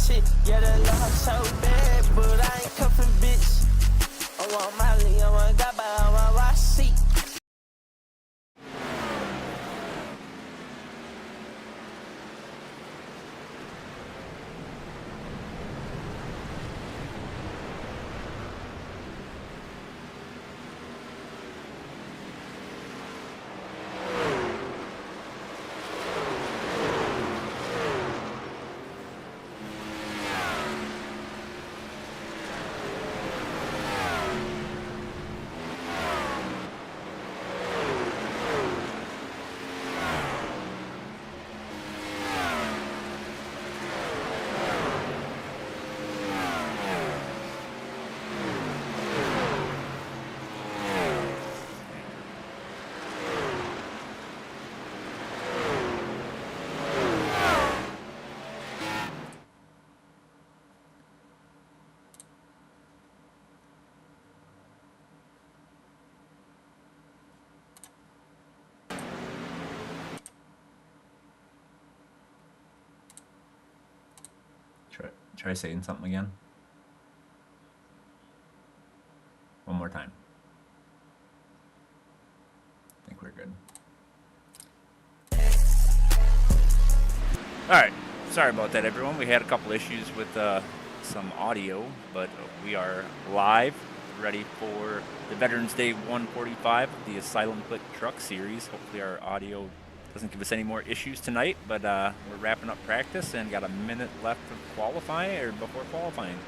shit. Yeah, that love so bad, but I ain't cuffing, bitch. I want Molly, I want Gaba, I want Rossi. Try saying something again. One more time. I think we're good. All right. Sorry about that, everyone. We had a couple issues with some audio, but we are live, ready for the Veterans Day 145 of the Asylum Clique Truck Series. Hopefully our audio doesn't give us any more issues tonight, but we're wrapping up practice and got a minute left of qualifying or before qualifying.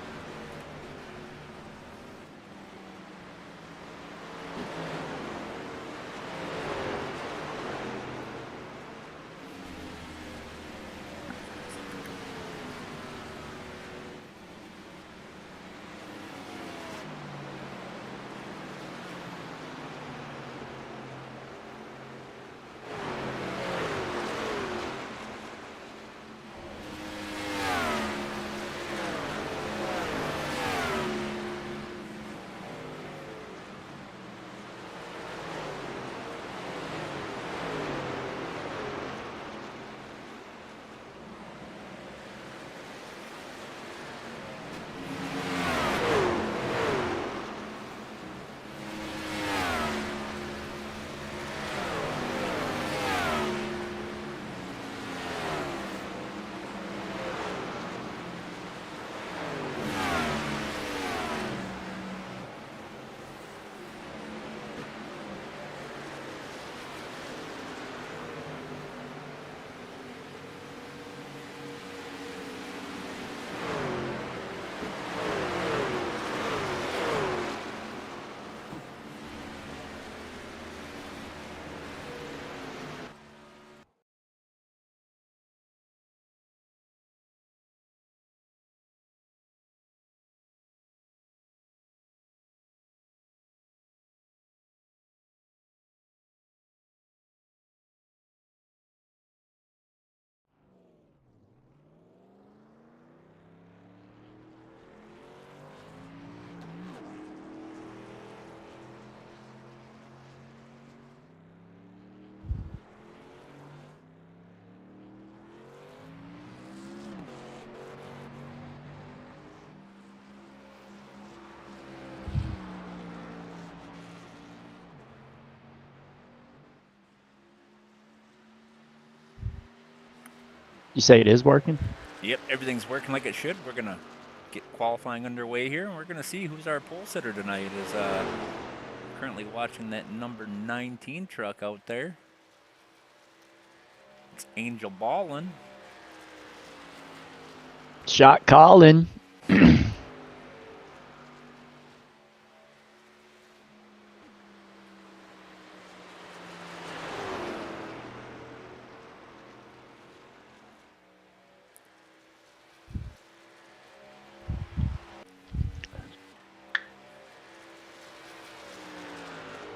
You say it is working? Yep, everything's working like it should. We're going to get qualifying underway here, and we're going to see who's our pole sitter tonight. Is currently watching that number 19 truck out there. It's Angel Ballin. Shot calling.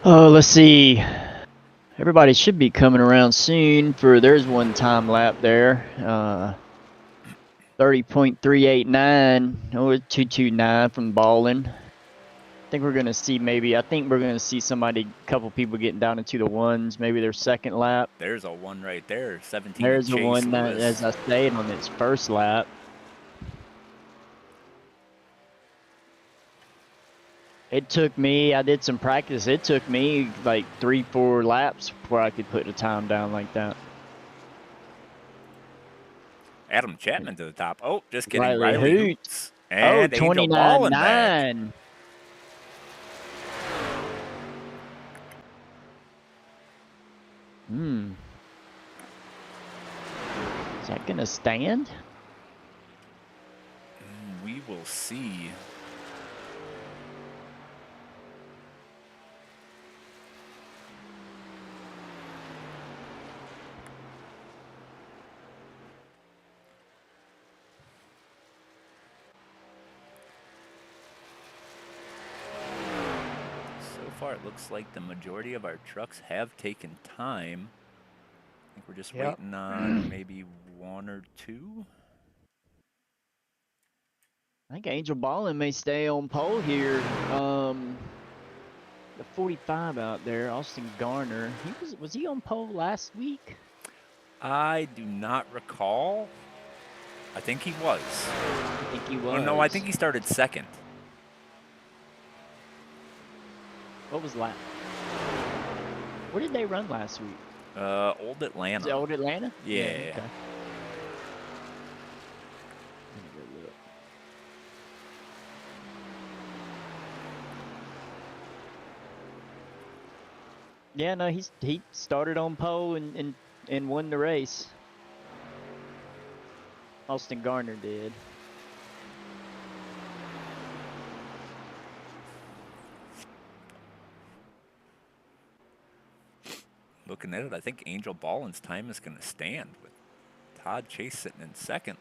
Oh, let's see. Everybody should be coming around soon for, there's one time lap there. 30.389. Oh, it's 229 from Ballin. I think we're going to see somebody, a couple people getting down into the ones, maybe their second lap. There's a one right there, 17. There's a one that, as I stated, on its first lap. It took me, I did some practice. It took me like 3-4 laps before I could put the time down like that. Adam Chapman to the top. Oh, just kidding. Riley Riley Hoots. Hoots. Oh, And Angel Ballin back. 29.9. Is that going to stand? We will see. So far, it looks like the majority of our trucks have taken time. I think we're just waiting on maybe one or two. I think Angel Ballin may stay on pole here. The 45 out there, Austin Garner. Was he on pole last week? I do not recall. I think he was. I think he was. Oh, no, I think he started second. What was last? Where did they run last week? Old Atlanta. Is it Old Atlanta? Yeah. Okay. Let me go look. Yeah, no, he started on pole and won the race. Austin Garner did. Looking at it, I think Angel Ballin's time is going to stand with Todd Chase sitting in second.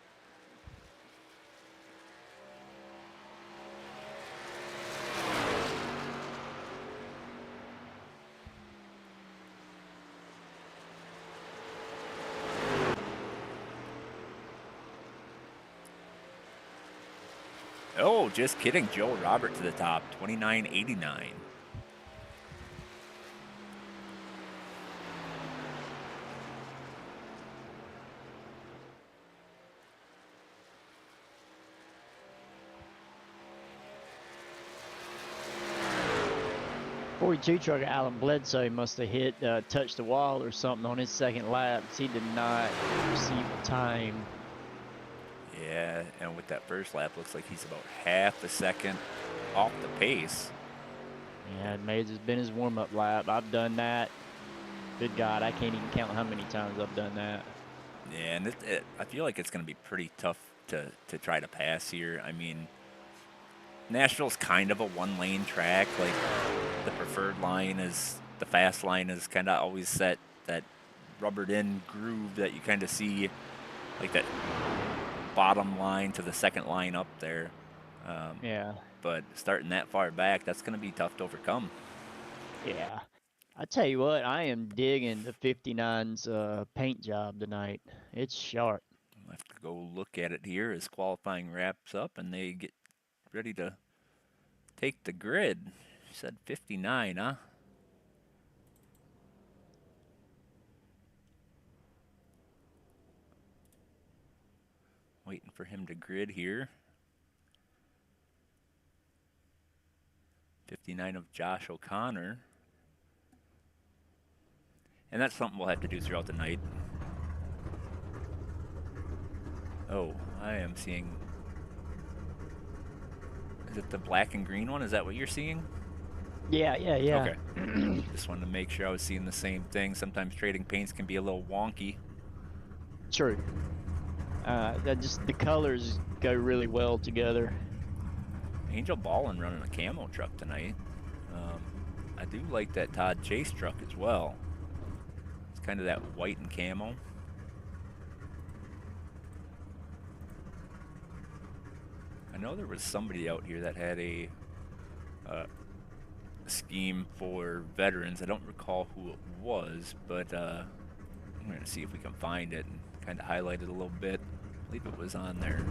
Oh, just kidding. Joe Robert to the top, 29.89. '42 trucker Alan Bledsoe must have touched the wall or something on his second lap. He did not receive the time. Yeah, and with that first lap, looks like he's about half a second off the pace. Yeah, it may have just been his warm-up lap. I've done that. Good God, I can't even count how many times I've done that. Yeah, and I feel like it's going to be pretty tough to try to pass here. I mean, Nashville's kind of a one-lane track. Like, the preferred line is, the fast line is kind of always set that rubbered-in groove that you kind of see, like that bottom line to the second line up there. Yeah. But starting that far back, that's going to be tough to overcome. Yeah. I tell you what, I am digging the 59's paint job tonight. It's sharp. I'll have to go look at it here as qualifying wraps up and they get ready to take the grid. You said 59, huh? Waiting for him to grid here. 59 of Josh O'Connor. And that's something we'll have to do throughout the night. Oh, I am seeing... Is it the black and green one? Is that what you're seeing? Yeah. Okay. Just wanted to make sure I was seeing the same thing. Sometimes trading paints can be a little wonky. True. The colors go really well together. Angel Ballin running a camo truck tonight. I do like that Todd Chase truck as well. It's kind of that white and camo. I know there was somebody out here that had a scheme for veterans. I don't recall who it was, but I'm going to see if we can find it and kind of highlight it a little bit. I believe it was on their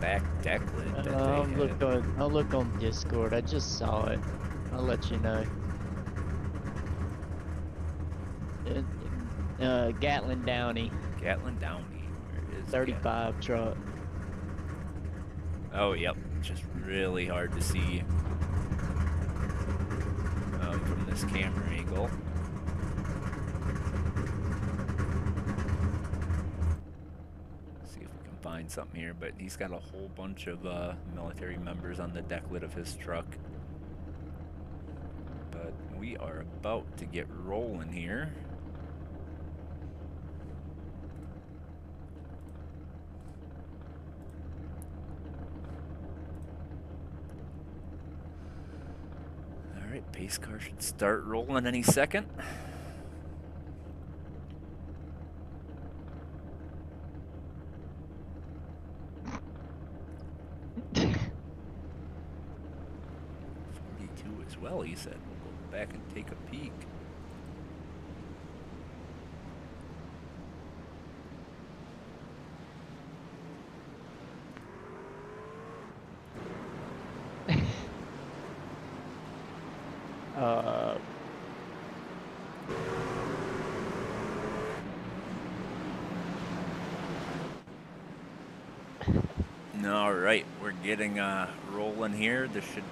back decklet that they had. I'll look on Discord. I just saw it. I'll let you know. Gatlin Downey. Gatlin Downey. Where is 35 truck. Oh, yep. Just really hard to see. this camera angle. See if we can find something here, but he's got a whole bunch of military members on the deck lid of his truck. But we are about to get rolling here. Alright, pace car should start rolling any second. As well, he said. We'll go back and take a peek. All right, we're getting rolling here. This should,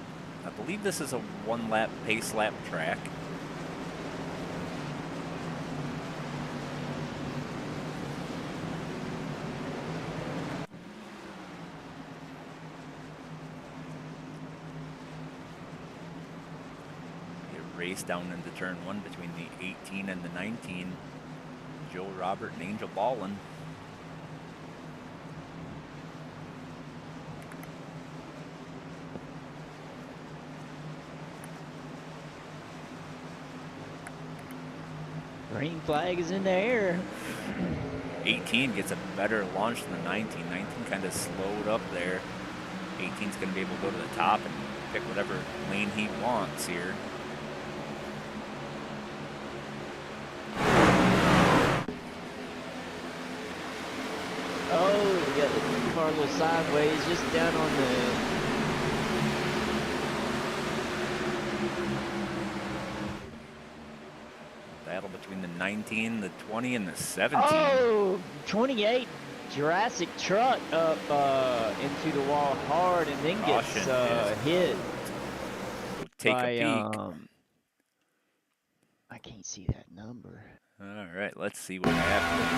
I believe this is a one-lap pace lap track. It raced down into turn 1 between the 18 and the 19. Joe Robert and Angel Ballin. Green flag is in the air. 18 gets a better launch than the 19. 19 kind of slowed up there. 18's going to be able to go to the top and pick whatever lane he wants here. Oh, we got the car a little sideways, just down on the... Battle between the 19, the 20, and the 17. Oh, 28 Jurassic truck up into the wall hard and then gets hit Take by, a peek. I can't see that number. All right, let's see what happens.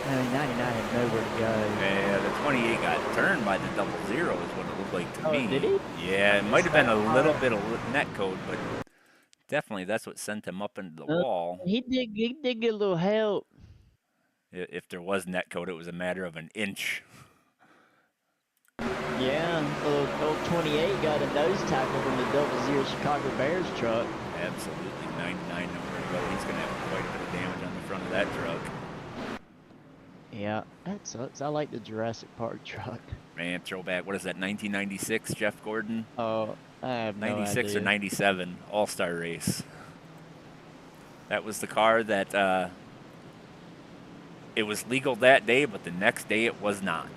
99 had nowhere to go. Yeah, the 28 got turned by the 00 is what it looked like to Oh, me. did he? Yeah, it might have been a little bit of net code, but definitely that's what sent him up into the wall. He did get a little help. If there was net code, it was a matter of an inch. Yeah, old 28 got a nose tackle from the 00 Chicago Bears truck. Absolutely, 99 nowhere to go. He's going to have quite a bit of damage on the front of that truck. Yeah, that sucks. I like the Jurassic Park truck. Man, throwback. What is that, 1996, Jeff Gordon? Oh, I have no 96 idea. or 97, All-Star race. That was the car that it was legal that day, but the next day it was not.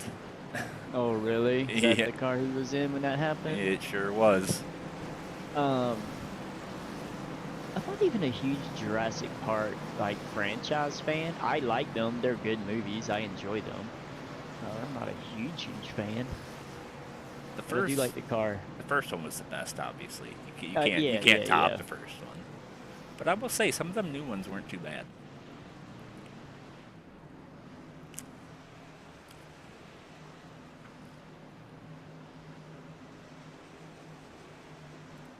Oh, really? Is that the car he was in when that happened? It sure was. I'm not even a huge Jurassic Park like franchise fan. I like them. They're good movies. I enjoy them. I'm not a huge fan. The But first, I do like the car. the first one was the best, obviously. You Yeah, can't top yeah. the first one. But I will say some of them new ones weren't too bad.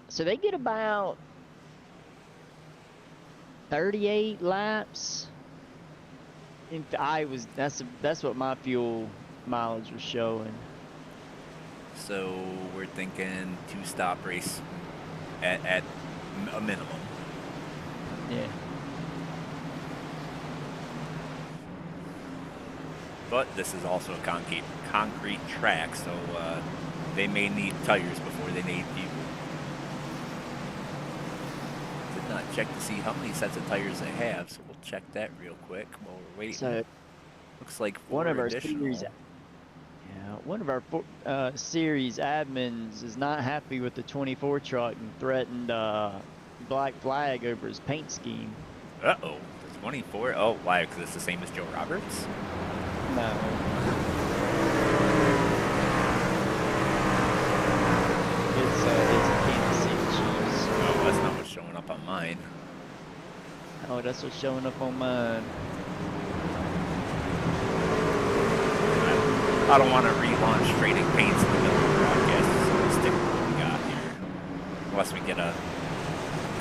So they get about 38 laps. That's what my fuel mileage was showing. So we're thinking 2-stop race at a minimum. Yeah. But this is also a concrete track, so they may need tires before they need fuel. Did not check to see how many sets of tires they have, so we'll check that real quick while we're waiting. So looks like one of our additional. series, one of our series admins is not happy with the 24 truck and threatened black flag over his paint scheme. Uh-oh, the 24. Oh, why? Because it's the same as Joe Roberts? No. It's a Kansas up on mine. Oh, that's what's showing up on mine. I don't want to relaunch trading paints in the middle of the broadcast, so we'll stick with what we got here. Unless we get a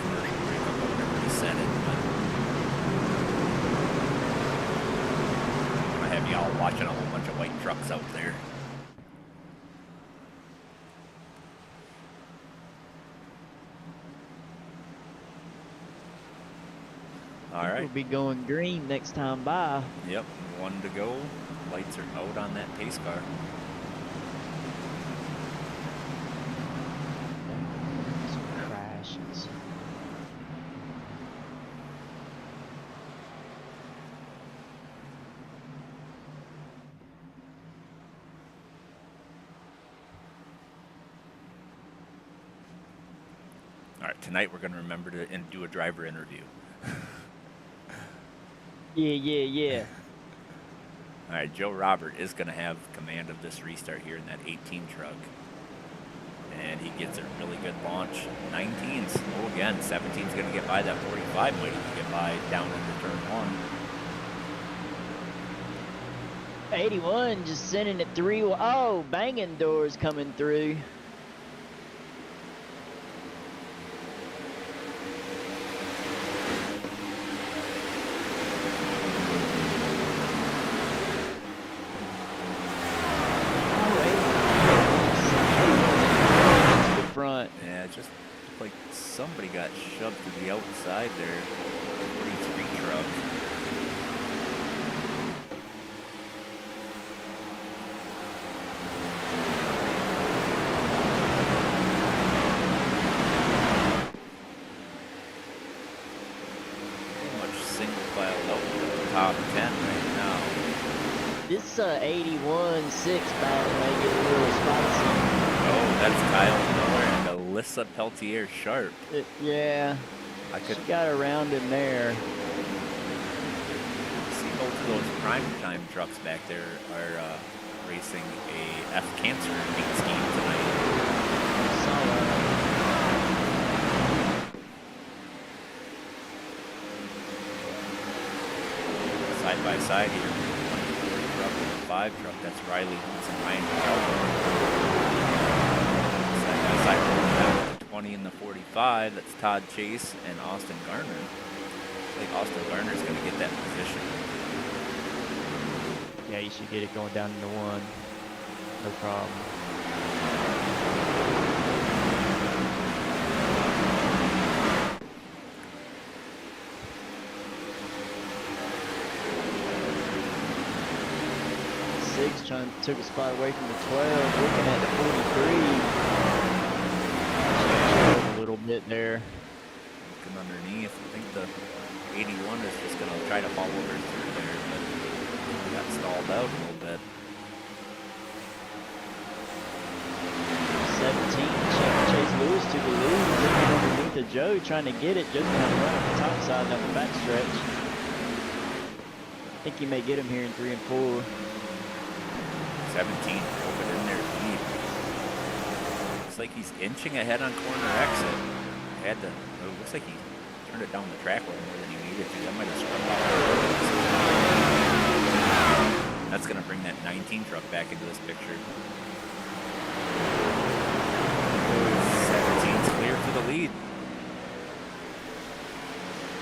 commercial break or whatever to set it. But I'm going to have y'all watching a whole bunch of white trucks out there. All right. We'll be going green next time by. Yep, 1 to go. Lights are out on that pace car. Some crashes. All right, tonight we're going to remember to do a driver interview. Yeah. All right, Joe Robert is going to have command of this restart here in that 18 truck. And he gets a really good launch. 19's, oh, again, 17's going to get by that 45, might even get by down into turn 1. 81 just sending it through. Oh, banging doors coming through. Yeah, just like somebody got shoved to the outside there. 43 truck. Pretty much single file out in the top 10 right now. This 81-6 battle may get a little spicy. Oh, that's Kyle Miller and Alyssa Peltier Sharp. Yeah, she got around him there. See both of those prime time trucks back there are racing a F Cancer paint scheme tonight. Saw that. Side by side here, 140 truck and the 5 truck. That's Riley Hoots and Ryan Side by side, the 20 and the 45. That's Todd Chase and Austin Garner. I think Austin Garner is going to get that position. Yeah, you should get it going down into 1. No problem. Took a spot away from the 12, looking at the 43. A little bit there. Looking underneath, I think the 81 is just going to try to follow her through there, but got stalled out a little bit. 17, Chase Lewis took a lead, looking underneath of Joe, trying to get it. Joe's going to run up the top side down the back stretch. I think he may get him here in 3 and 4. 17 open in there deep. Looks like he's inching ahead on corner exit. Had to. It looks like he turned it down the track a little more than he needed to. That might have scrubbed off. That's going to bring that 19 truck back into this picture. 17's clear for the lead.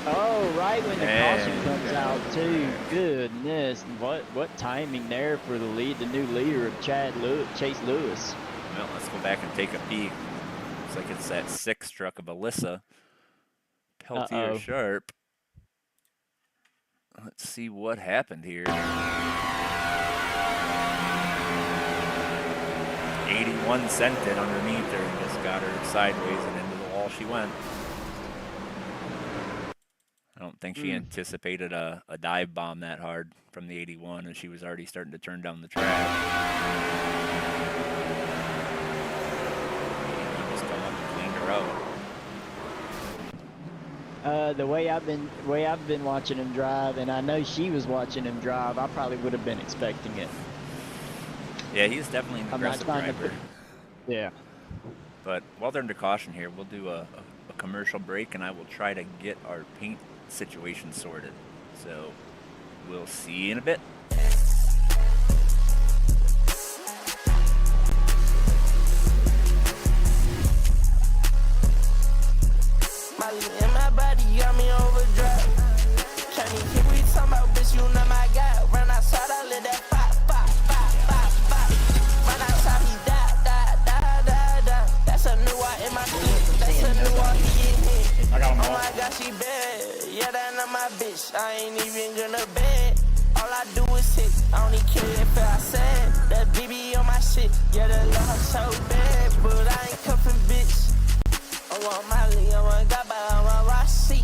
Oh, right when the caution comes out too. Goodness, what timing there for the lead, the new leader of Chase Lewis. Well, let's go back and take a peek. Looks like it's that 6 truck of Alyssa Peltier Sharp. Let's see what happened here. 81 sent it underneath her and just got her sideways and into the wall she went. I don't think she anticipated a dive bomb that hard from the 81, and she was already starting to turn down the track. He just come up and cleaned her out. The way I've been watching him drive, and I know she was watching him drive, I probably would have been expecting it. Yeah, he's definitely an aggressive driver. Yeah. But while they're under caution here, we'll do a commercial break, and I will try to get our paint situation sorted. So we'll see you in a bit. Molly in my body got me overdrive. Can't even hear we talking about, bitch, you know my guy. Run outside, I let that pop, pop, pop, pop, pop. Run outside, he die, die, die, die, die. That's a new one in my clique. That's a new one, he get hit. I got 'em Oh all. my God, she bad. Yeah, that not my bitch. I ain't even gonna bed. All I do is hit. I don't even care if I said that BB on my shit. Yeah, the love so bad, but I ain't cuffing bitch. I want Molly, I want Gaba, I want Rossi.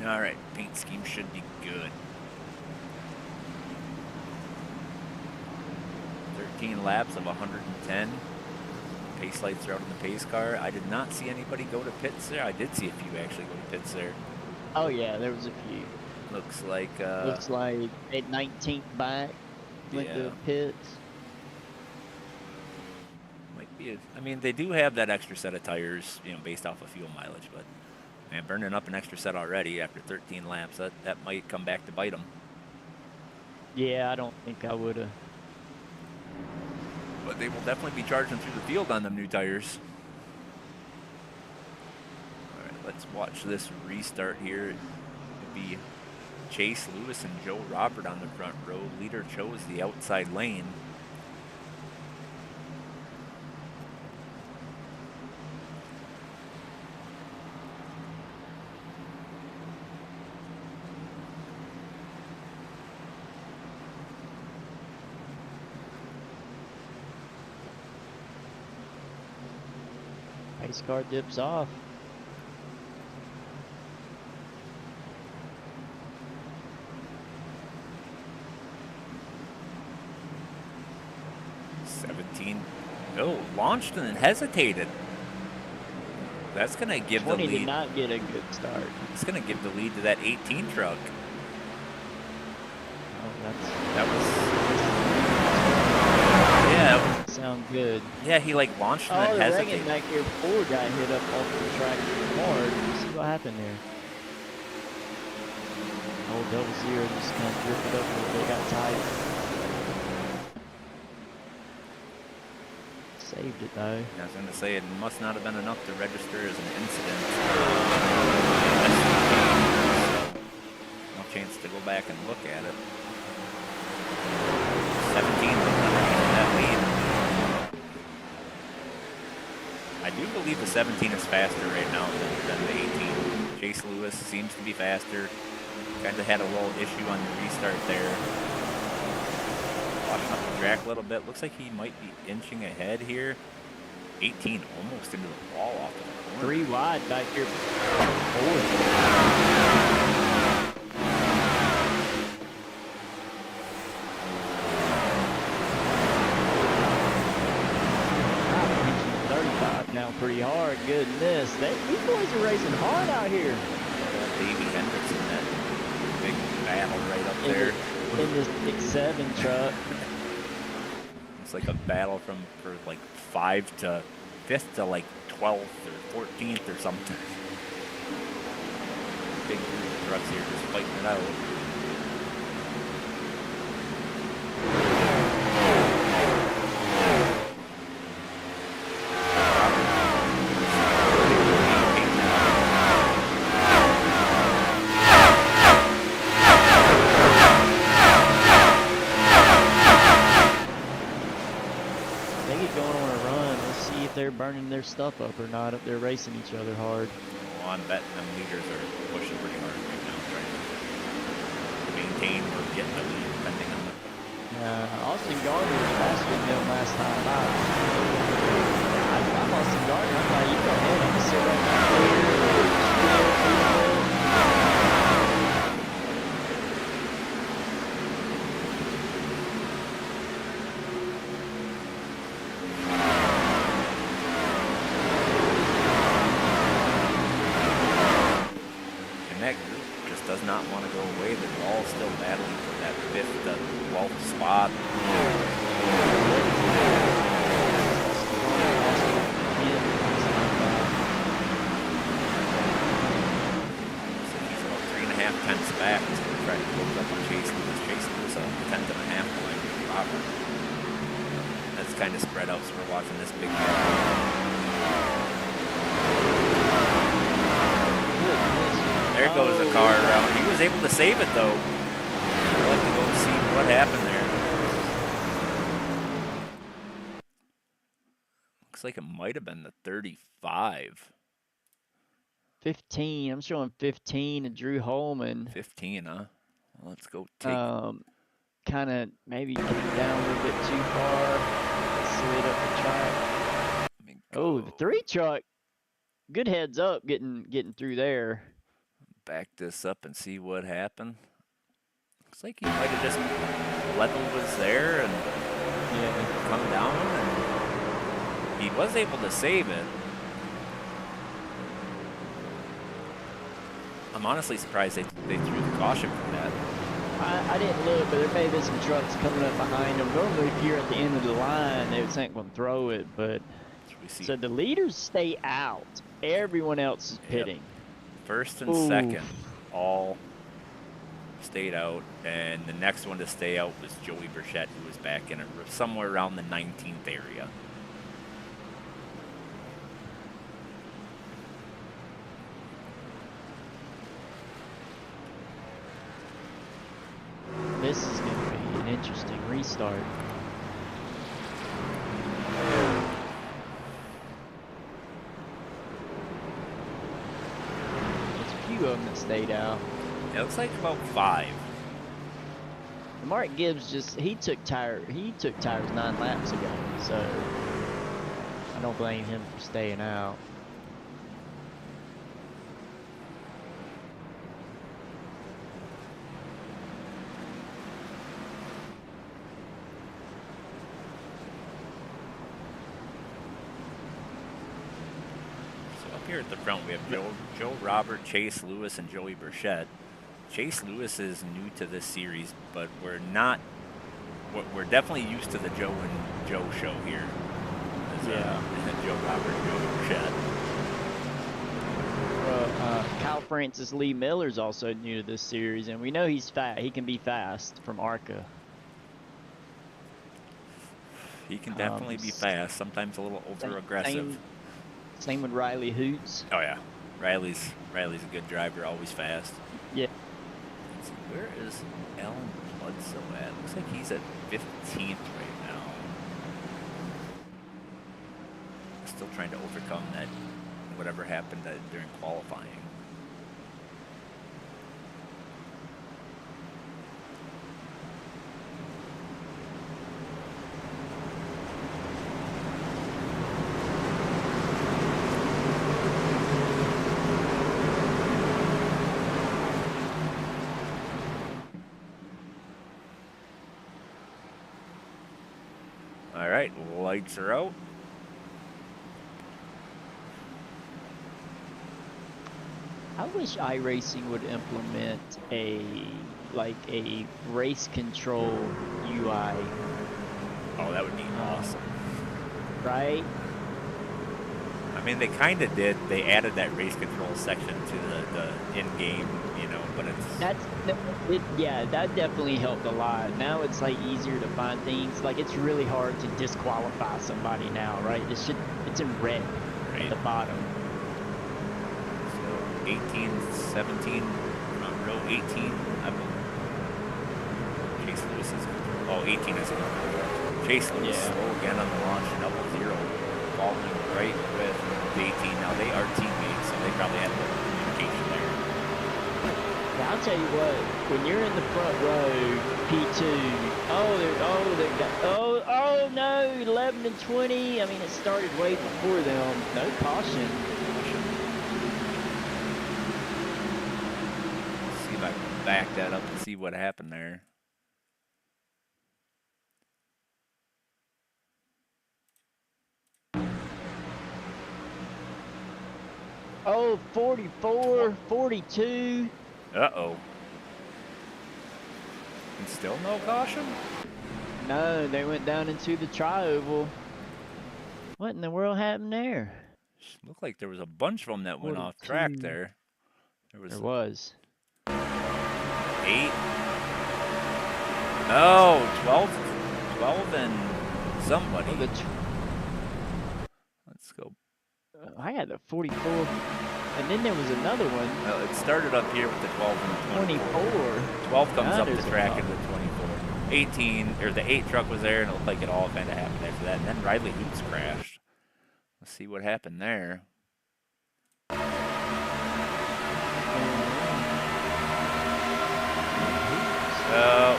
All right, paint scheme should be good. 13 laps of 110. Pace lights are out in the pace car. I did not see anybody go to pits there. I did see a few actually go to pits there. Oh yeah, there was a few. Looks like Looks like at 19th back, went yeah. to pits. Might be. I mean, they do have that extra set of tires, you know, based off of fuel mileage. But man, burning up an extra set already after 13 laps, that might come back to bite them. Yeah, I don't think I would have. But they will definitely be charging through the field on them new tires. All right, let's watch this restart here. It'll be Chase Lewis and Joe Robert on the front row. Leader chose the outside lane. Pace car dips off. Oh, launched and then hesitated. That's going to give the 20 lead. did not get a good start. It's going to give the lead to that 18 truck. Oh, That was. Yeah. doesn't sound good. Yeah, he like launched and Oh, then the hesitated. wagon back here before got hit up off the track hard. Let's see what happened there. Oh, double zero just kind of drifted up a little bit, got tight. Saved it though. I was going to say it must not have been enough to register as an incident. No chance to go back and look at it. 17 that lead. I do believe the 17 is faster right now than the 18. Chase Lewis seems to be faster. Kind of had a little issue on the restart there. Watching up the track a little bit. Looks like he might be inching ahead here. 18 almost into the wall off the corner. 3 wide back here. Now pretty hard. Goodness, these boys are racing hard out here. Davey Hendrickson, that big battle right up there. In this 6-7 truck. It's like a battle for like 5th to 5th to like 12th or 14th or something. big group of trucks here just fighting it out. They're burning their stuff up or not, if they're racing each other hard. Well, I'm betting them leaders are pushing pretty hard right now, trying to maintain or get the lead, depending on the... Yeah, Austin Gardner was faster than them last time out. I'm Austin Gardner. I'm like, you go ahead. I'm going to sit right back here. Does not want to go away. They're all still battling for that 5th to 12th spot. So he's about 3.5 tenths back. He's going to try to close up on Chase Lewis. Chase Lewis on the 10th and a half point. Robert. That's kind of spread out, so we're watching this big battle. There goes a car around. He was able to save it, though. I'd like to go see what happened there. Looks like it might have been the 35. 15. I'm showing 15 and Drew Holman. 15, huh? Well, let's go take... kind of maybe came down a little bit too far. Slid up the track. Oh, the 3 truck. Good heads up getting through there. Back this up and see what happened. Looks like he might have just level was there and come down, and he was able to save it. I'm honestly surprised they threw the caution for that. I didn't look, but there may have been some trucks coming up behind them. Normally, if you're at the end of the line, they would think going to throw it, but so the leaders stay out. Everyone else is pitting. Yep. First and second all stayed out, and the next one to stay out was Joey Burchett, who was back in it somewhere around the 19th area. This is going to be an interesting restart. Of them that stayed out. It looks like about 5. Mark Gibbs he took tires 9 laps ago, so I don't blame him for staying out. Here at the front, we have Joe Robert, Chase Lewis, and Joey Burchett. Chase Lewis is new to this series, but we're we're definitely used to the Joe and Joe show here. Joe Robert, Joey Burchett. Kyle Francis Lee Miller's also new to this series, and we know he's fast. He can be fast from ARCA. He can definitely be fast. Sometimes a little over aggressive. Same with Riley Hoots. Oh yeah, Riley's a good driver, always fast. Yeah. Let's see, where is Alan Bledsoe at? Looks like he's at 15th right now. Still trying to overcome that, whatever happened during qualifying. All right, lights are out. I wish iRacing would implement a race control UI. Oh, that would be awesome. Right? I mean, they kind of did. They added that race control section to the in-game, you know, but Yeah, that definitely helped a lot. Now it's like easier to find things. Like it's really hard to disqualify somebody now, right? It's in red at the bottom. So 18, 17, row 18, I believe. Chase Lewis is, 18 is Chase Lewis slow again on the launch, double zero, following right with the 18. Now they are teammates, so they probably had a little communication there. Now, I'll tell you what, when you're in the front row, P2, oh no, 11 and 20. I mean, it started way before them. No caution. Let's see if I can back that up and see what happened there. Oh, 44, 42. Uh-oh. And still no caution? No, they went down into the tri-oval. What in the world happened there? Looked like there was a bunch of them that went off track there. There was. 8. No, 12 and somebody. Let's go. I had the 44. And then there was another one. Well, it started up here with the 12 and the 24. 12 comes up the track into the 24. 18, or the 8 truck was there, and it looked like it all kind of happened after that. And then Riley Hoots crashed. Let's see what happened there.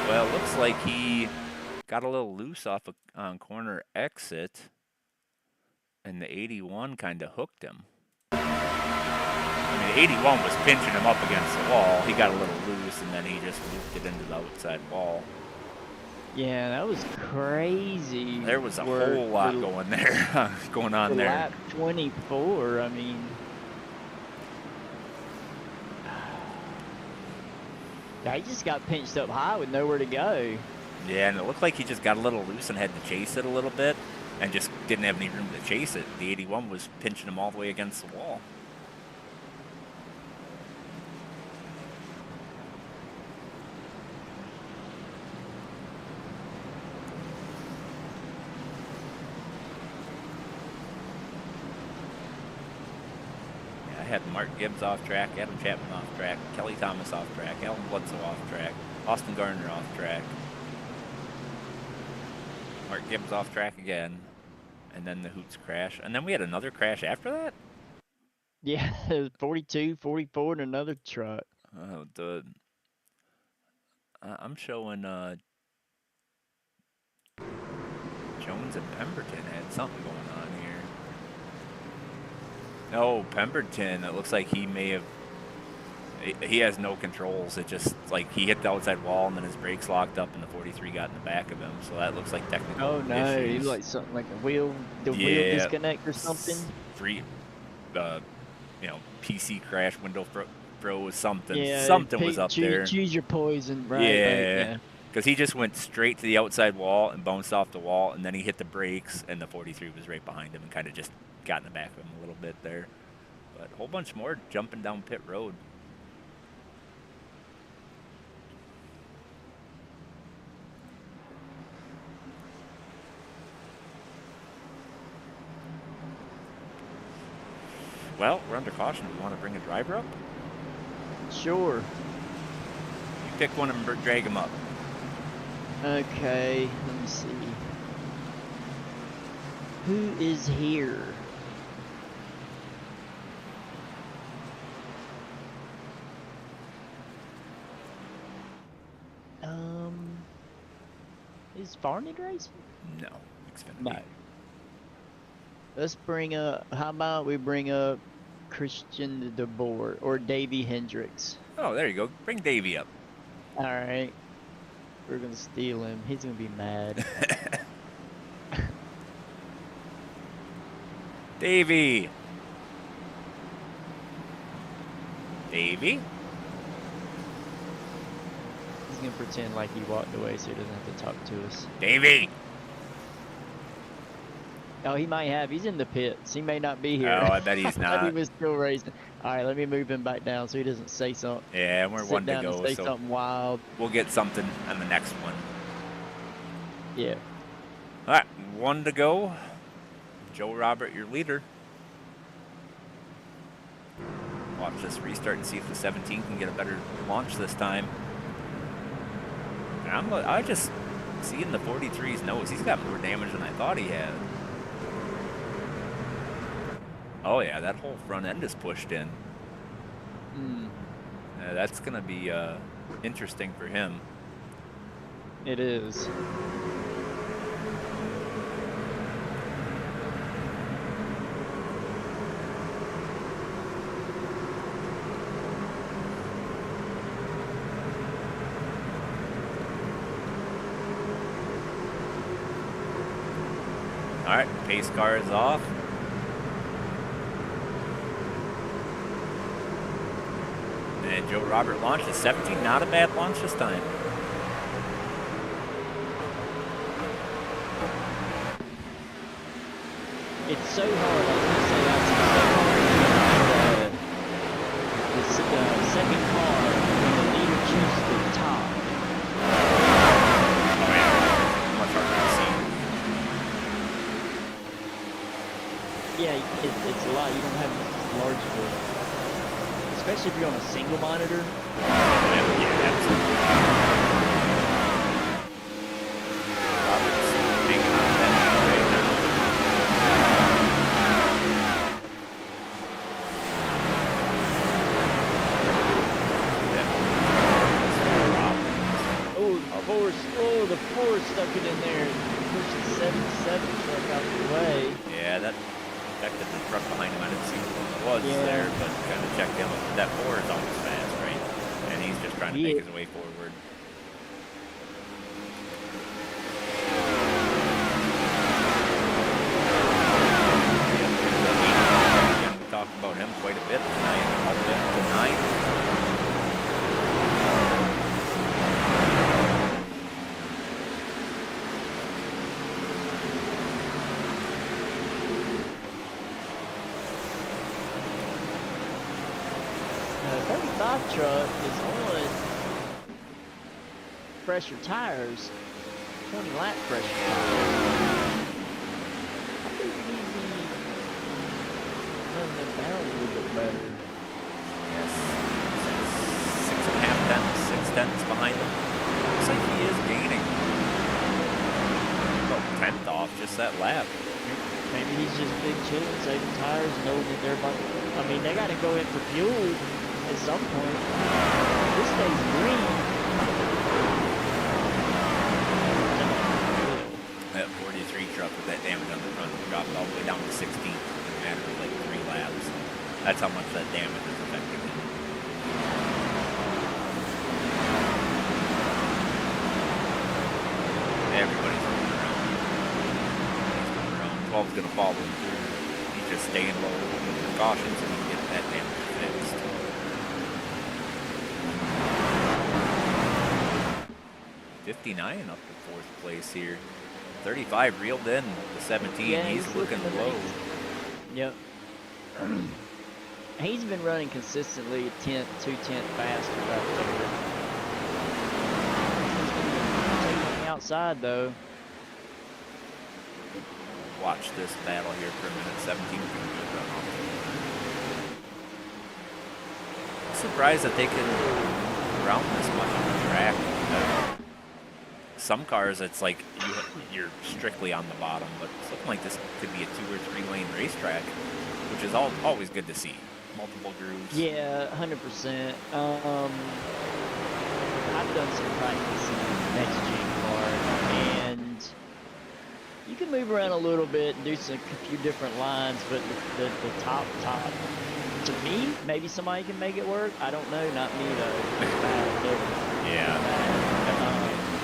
Well, it looks like he got a little loose off on corner exit, and the 81 kind of hooked him. I mean, the 81 was pinching him up against the wall. He got a little loose, and then he just looped it into the outside wall. Yeah, that was crazy. There was a whole lot going there, going on there. Lap 24, I mean. He just got pinched up high with nowhere to go. Yeah, and it looked like he just got a little loose and had to chase it a little bit, and just didn't have any room to chase it. The 81 was pinching him all the way against the wall. Had Mark Gibbs off track, Adam Chapman off track, Kelly Thomas off track, Alan Bledsoe off track, Austin Gardner off track, Mark Gibbs off track again, and then the Hoots crash. And then we had another crash after that? Yeah, 42, 44, and another truck. Oh, I'm showing Jones and Pemberton had something going on here. No, Pemberton, it looks like he may have, he has no controls. It just, like, he hit the outside wall and then his brakes locked up and the 43 got in the back of him. So that looks like technical Oh, no, issues. he like something like a wheel disconnect or something. PC crash, window froze, something. Yeah, something was up there. Choose your poison, right? Yeah. Because he just went straight to the outside wall and bounced off the wall, and then he hit the brakes, and the 43 was right behind him and kind of just got in the back of him a little bit there. But a whole bunch more jumping down pit road. Well, we're under caution. We want to bring a driver up? Sure. You pick one and drag him up. Okay, let me see. Who is here? Is Farned racing? No, Xfinity. No. Let's bring up, how about we bring up Christian DeBoer or Davey Hendricks? Oh, there you go. Bring Davey up. All right. We're going to steal him. He's going to be mad. Davey. Davey? He's going to pretend like he walked away so he doesn't have to talk to us. Davey. Oh, he might have. He's in the pits. He may not be here. Oh, I bet he's I thought he not. was still racing. All right, let me move him back down so he doesn't say something. Yeah, we're Sit one to down and go, say so something wild. we'll get something on the next one. Yeah. All right, 1 to go. Joe Robert, your leader. Watch this restart and see if the 17 can get a better launch this time. And I just seeing the 43's nose. He's got more damage than I thought he had. Oh yeah, that whole front end is pushed in. That's gonna be interesting for him. It is. All right, pace car is off. And Joe Robert launched a 17. Not a bad launch this time. It's so hard. I was going to say that's so hard. The second car, when the leader chooses the top. Oh yeah, much harder to see. Yeah, it's a lot. You don't have large of a, especially if you're on a single monitor. Yeah, absolutely. Robert's hanging on that right now. Oh, the force stuck it in there and pushed the 77 truck out of the way. Yeah, that affected the truck behind him. I didn't see what was Yeah. there, but kind of checked him. That 4 is always fast, right? And he's just trying to make his way forward. Again, we talked about him quite a bit tonight. Up to 9. The 35 truck is on pressure tires, 20 lap pressure tires. I think we need to run them down a little bit better. Yes. 6.5 tenths, 6 tenths behind him. Looks like he is gaining. About 10th off just that lap. Maybe he's just big chilling, saving tires, knowing that they're about to, I mean, they got to go in for fuel at some point. This stays green. That 43 truck with that damage on the front dropped all the way down to 16th in a matter of like 3 laps. That's how much that damage is affecting him. Everybody's moving around. 12's going to follow him through. He's just staying low with precautions so he can get that damage fixed. '59 up to 4th place here. 35 reeled in the 17. Yeah, he's looking low. Yep. He's been running consistently a 2/10 faster back there. He's been taking on the outside though. Watch this battle here for a minute. 17 can good run off. I'm surprised that they can move around this much on the track. Some cars, it's like you're strictly on the bottom, but it's looking like this could be a 2 or 3 lane racetrack, which is always good to see. Multiple grooves. Yeah, 100%. I've done some practice in the next gen car, and you can move around a little bit and do a few different lines, but the top, to me, maybe somebody can make it work. I don't know, not me though. Yeah.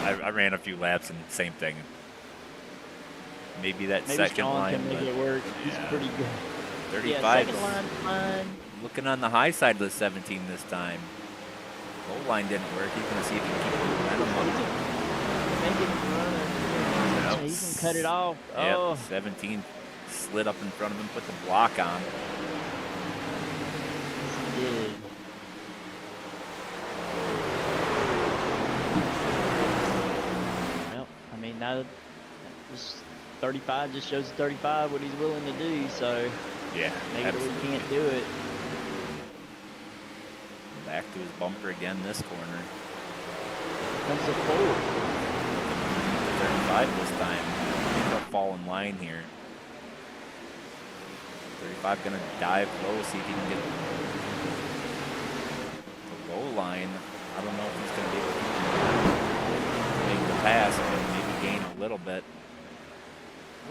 I ran a few laps and same thing. Maybe that Maybe second Sean line can make it work. He's yeah. pretty good. 35. Yeah, second line fine. Looking on the high side of the 17 this time. Low line didn't work. He's going to see if he can keep the momentum on it. Make it run. He can cut it off. Yep, Oh, 17 slid up in front of him, put the block on. He did. Well, I mean, now this 35 just shows 35 what he's willing to do, so Yeah, maybe absolutely. he can't do it. Back to his bumper again this corner. Comes a four. 35 this time. He'll fall in line here. 35 gonna dive low, see if he can get the low line. I don't know if he's gonna be able to make the pass, but maybe gain a little bit.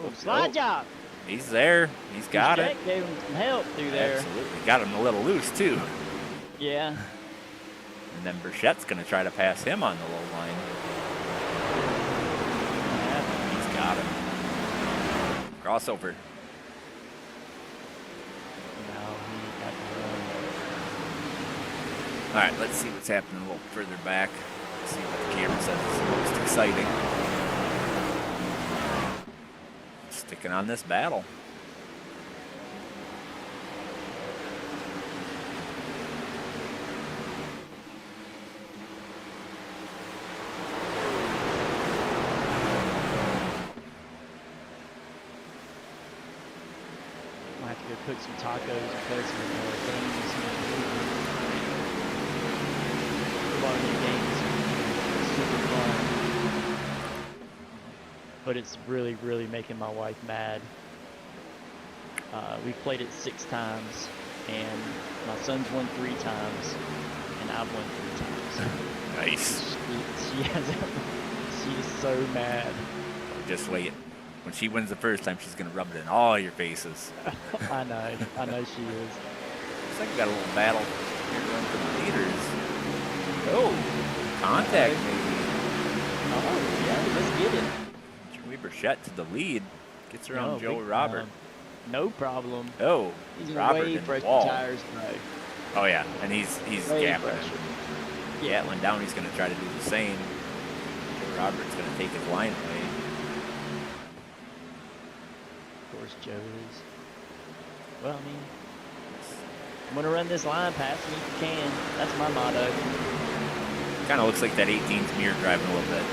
Oh, slide job. He's there. He's got it. Jack gave him some help through there. Absolutely. Got him a little loose too. Yeah. And then Burchett's gonna try to pass him on the low line. He's got him. Crossover. All right, let's see what's happening a little further back. Let's see what the camera says is the most exciting. Sticking on this battle. Might have to go cook some tacos and play some games. Football games. Super fun. But it's really, really making my wife mad. We played it 6 times, and my son's won 3 times, and I've won 3 times. Nice. She is so mad. Just wait. When she wins the first time, she's going to rub it in all your faces. I know she is. Looks like we got a little battle here going for the leaders. Oh, contact maybe. Oh, yeah, let's get it. Joey Burchett to the lead. Gets around Joey Robert. No problem. Oh, He's Robert way in the fresh wall. tires, bro. Oh, yeah, and he's Way gapping fresher. him. Gatling down, he's going to try to do the same. Joey Robert's going to take his line away. Of course, Joe is. Well, I mean, I'm going to run this line past me if you can. That's my motto. Kind of looks like that 18's mirror driving a little bit.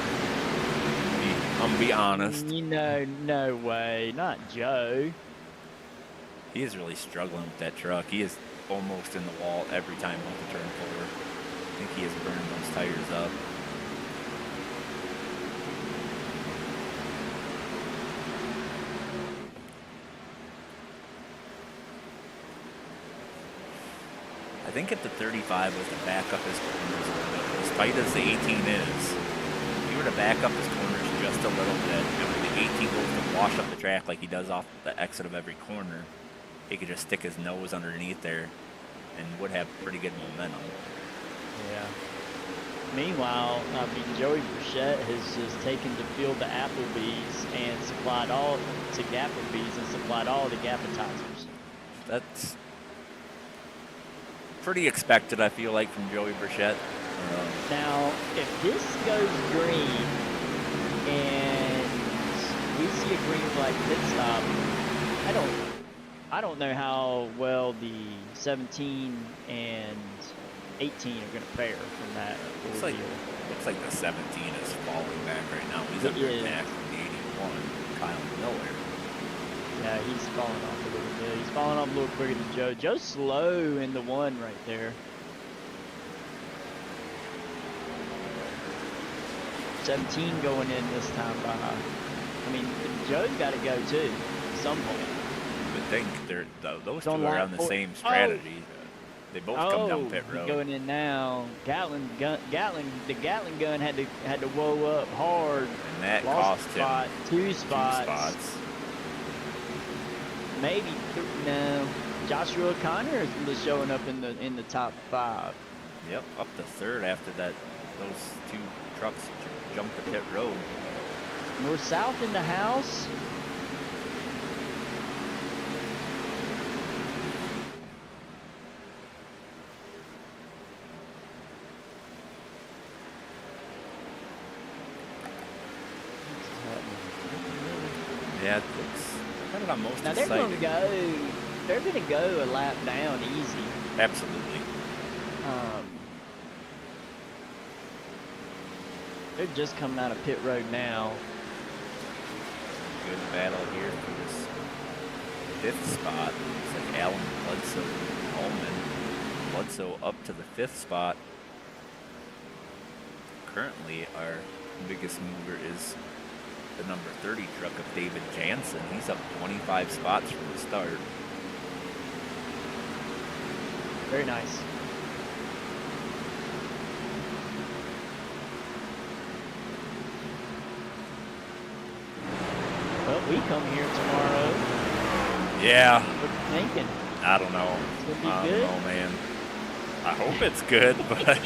I'm going to be honest. You know, no way. Not Joe. He is really struggling with that truck. He is almost in the wall every time off the turn 4. I think he has burned those tires up. I think if the 35 was to back up his corners a little bit, as tight as the 18 is, if he were to back up his corners just a little bit, and when the 18 goes to wash up the track like he does off the exit of every corner, he could just stick his nose underneath there and would have pretty good momentum. Yeah. Meanwhile, I mean, Joey Burchett has just taken the field to Applebee's and supplied all to Gapplebee's and supplied all the Gappetizers. That's pretty expected, I feel like, from Joey Burchett. Now, if this goes green and we see a green flag pit stop, I don't know how well the 17 and 18 are going to fare from that ordeal. Looks like the 17 is falling back right now. He's under attack from the 81, Kyle Miller. Yeah, he's falling off a little bit. He's falling off a little quicker than Joe. Joe's slow in the 1 right there. 17 going in this time by. I mean, Joe's got to go too at some point. I would think those two on are line on the 4. same strategy. They both come down pit road. Going in now. The Gatling gun had to whoa up hard. And that Lost cost spot, him 2 spots. Maybe no. Joshua O'Connor is showing up in the top 5. Yep, up to 3rd after that. Those 2 trucks jumped the pit road. North South in the house. Yeah, it looks Kind of the most Now they're exciting. gonna go a lap down easy. Absolutely. They're just coming out of pit road now. Good battle here for this 5th spot. Looks like Allen, Bledsoe, Ullman. Bledsoe up to the 5th spot. Currently, our biggest mover is the number 30 truck of David Jansen. He's up 25 spots from the start. Very nice. Well, we come here tomorrow. Yeah, What you thinking? I don't know. It's gonna be I good? don't know, man. I hope it's good, but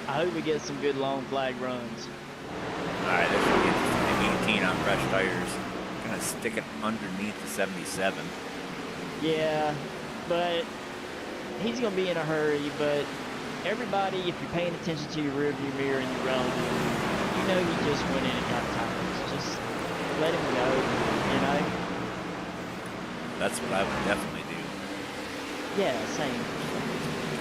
I hope we get some good long flag runs. all right, this will get 18 on fresh tires. Gonna stick it underneath the 77. Yeah, but he's gonna be in a hurry. But everybody, if you're paying attention to your rearview mirror and you're rolling, you know he just went in and got tires. Just let him go, you know? That's what I would definitely do. Yeah, same.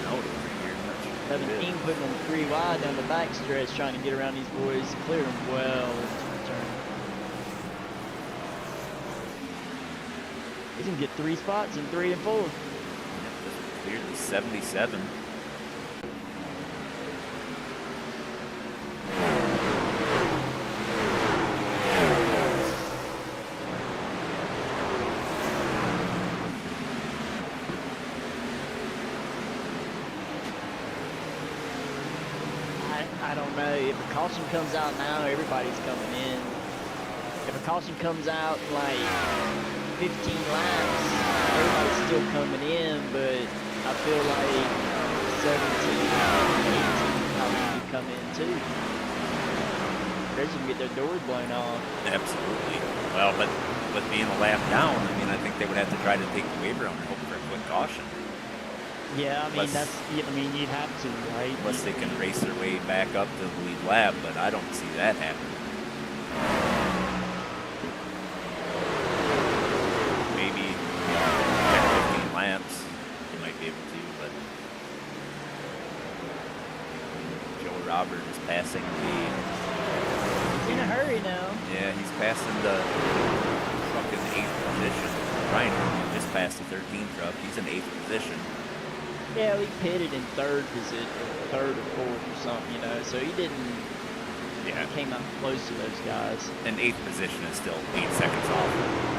Out over here much. 17 putting them 3 wide down the back stretch, trying to get around these boys, clear them well into return. He's gonna get 3 spots in 3 and 4. Cleared the 77. I don't know. If a caution comes out now, everybody's coming in. If a caution comes out in like 15 laps, everybody's still coming in, but I feel like 17, 18 probably could come in too. They're just gonna get their doors blown off. Absolutely. Well, but with being a lap down, I mean, I think they would have to try to take the waiver on and hope for a quick caution. Yeah, I mean Unless- you'd have to, right? Unless they can race their way back up to the lead lap, but I don't see that happening. Maybe 10, 15 laps, they might be able to, but Joe Robert is passing He's in a hurry now. he's passing the truck in 8th position. Reiner just passed the 13 truck, he's in 8th position. Yeah, he pitted in 3rd position, 3rd or 4th or something, you know. So he didn't. Yeah. Came out close to those guys. And 8th position is still 8 seconds off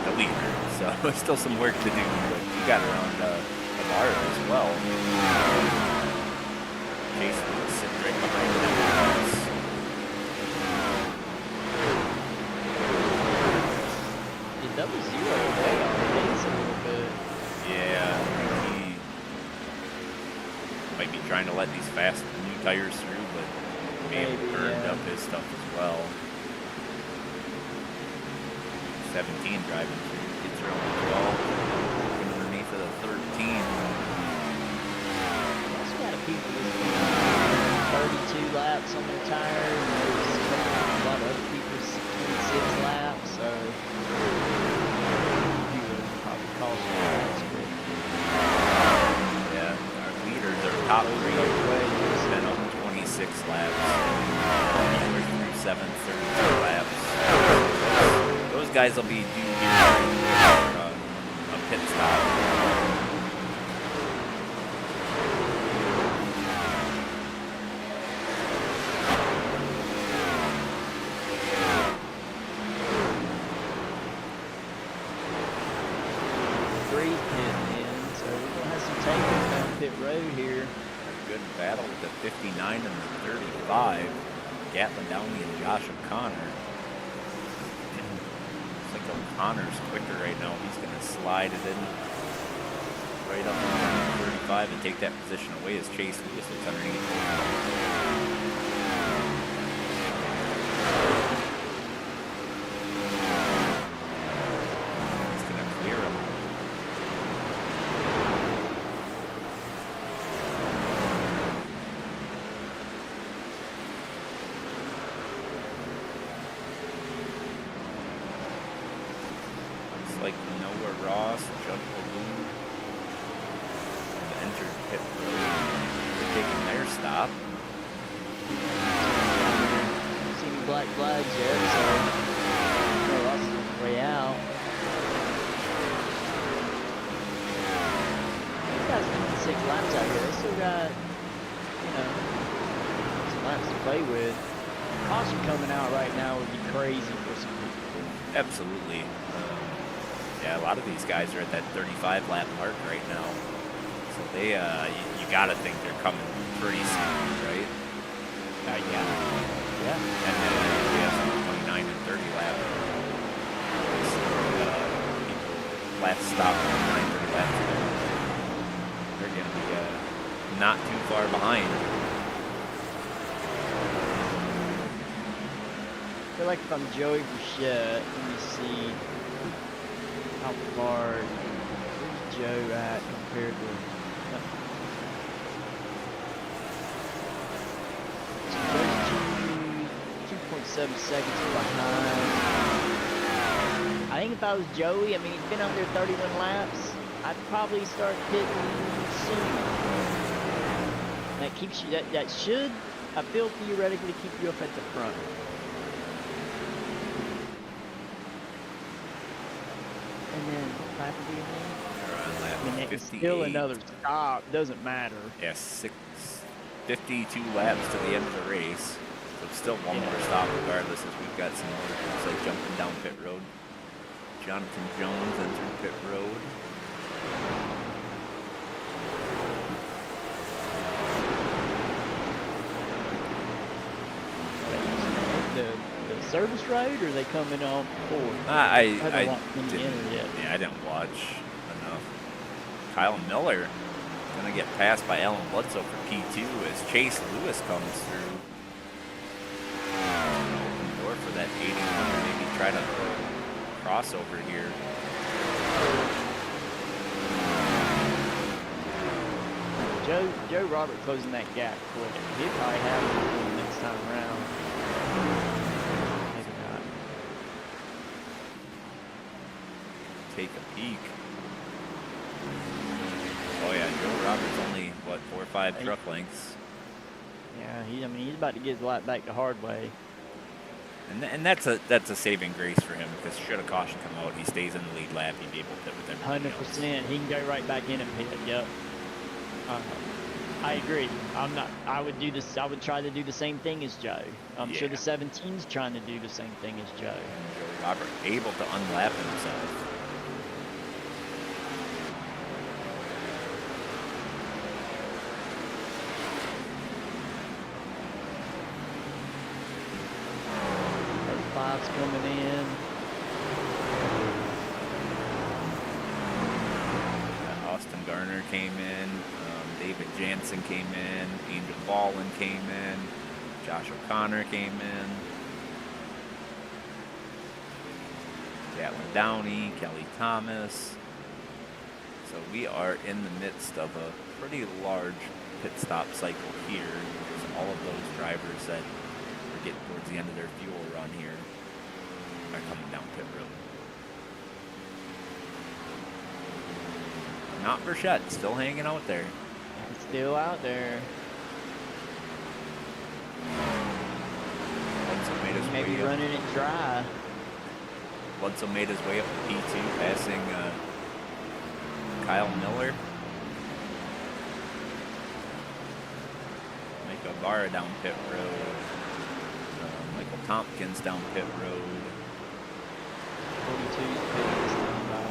the leader, so still some work to do. But you got around the bar as well. Chase Lewis sitting right behind him. The double zero way on the base a little bit. Yeah, he might be trying to let these fast new tires through, but may have Maybe, burned yeah. up his stuff as well. 17 driving through, gets around the 12, looking underneath of the 13. Also got a people with 32 laps on their tires. And there's a lot of other people 26 laps, so you would probably call some laps, but Yeah, our leaders, our top three, has been up 26 laps. We're through 732 laps. Those guys will be due here for a pit stop. three pitting in, so we're gonna have some takers down pit road here. A good battle with the 59 and the 35. Gatlin Downey and Josh O'Connor. Looks like O'Connor's quicker right now. He's going to slide it in right up on 35 and take that position away as Chase Lewis looks underneath. He's going to clear him. Ross, Chuck Baloo, entered pit road. They're taking their stop. See any black flags yet, so Ross is on the way out. These guys are 6 laps out here. They still got, you know, some laps to play with. Caution coming out right now would be crazy for some people. Absolutely. Yeah, a lot of these guys are at that 35 lap mark right now. So they, you gotta think they're coming pretty soon, right? Yeah. And then we have some 29 and 30 lap. People last stop 29, 30 laps. They're gonna be not too far behind. I feel like if I'm Joey Bichette, let me see how far where's Joe at compared to. So Joe's 2.7 seconds behind. I think if I was Joey, I mean he's been out there 31 laps. I'd probably start pitting soon. That keeps you. That should, I feel, theoretically keep you up at the front. And then what lap do you need? Lap I mean, it's 58. still another stop. Doesn't matter. Yes, 52 laps to the end of the race. So still one more stop regardless, as we've got some more. Looks like jumping down pit road. Jonathan Jones entered pit road. The service road, or are they coming on forward? I haven't watched any didn't, enter yet. yeah, I didn't watch enough. Kyle Miller gonna get passed by Alan Bledsoe for P2 as Chase Lewis comes through. Open door for that 81 to maybe try to cross over here. Joe Robert closing that gap quick. He'll probably have it next time around. Maybe not. Take a peek. Oh yeah, Joe Roberts only what 4 or 5 truck lengths. Yeah, I mean he's about to get his lap back the hard way. And that's a saving grace for him, because should a caution come out, he stays in the lead lap, he'd be able to pit with everybody else. 100%. He can go right back in and pit. Yep. I agree. I would do this. I would try to do the same thing as Joe. I'm sure the 17's trying to do the same thing as Joe. Joe Robert able to unlap himself. Five's coming in. Austin Garner came in. David Jansen came in. Angel Ballin came in. Josh O'Connor came in. Gatlin Downey, Kelly Thomas. So we are in the midst of a pretty large pit stop cycle here. There's all of those drivers that are getting towards the end of their fuel run here are coming down pit road. Not Burchett, still hanging out there. It's still out there. Bledsoe made his Maybe way up. running it dry. Bledsoe made his way up to P2, passing Kyle Miller. Mike Ibarra down pit road. Michael Tompkins down pit road. 42 pitting stand by.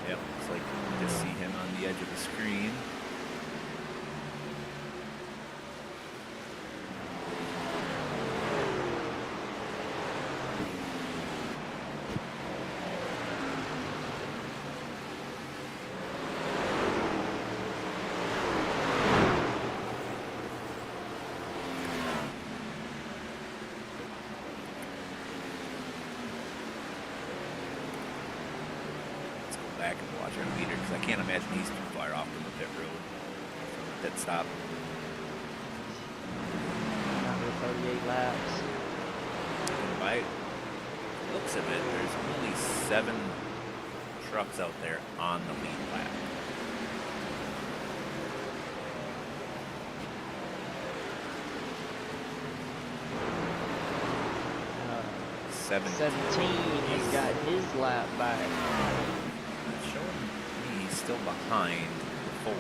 Yep, looks like you can just see him on the edge of the screen. Back and watch our leader, because I can't imagine he's too far off from the pit road, from the pit stop. Under 38 laps. By looks of it, there's only 7 trucks out there on the lead lap. 17 has got his lap back. It's showing me he's still behind 4.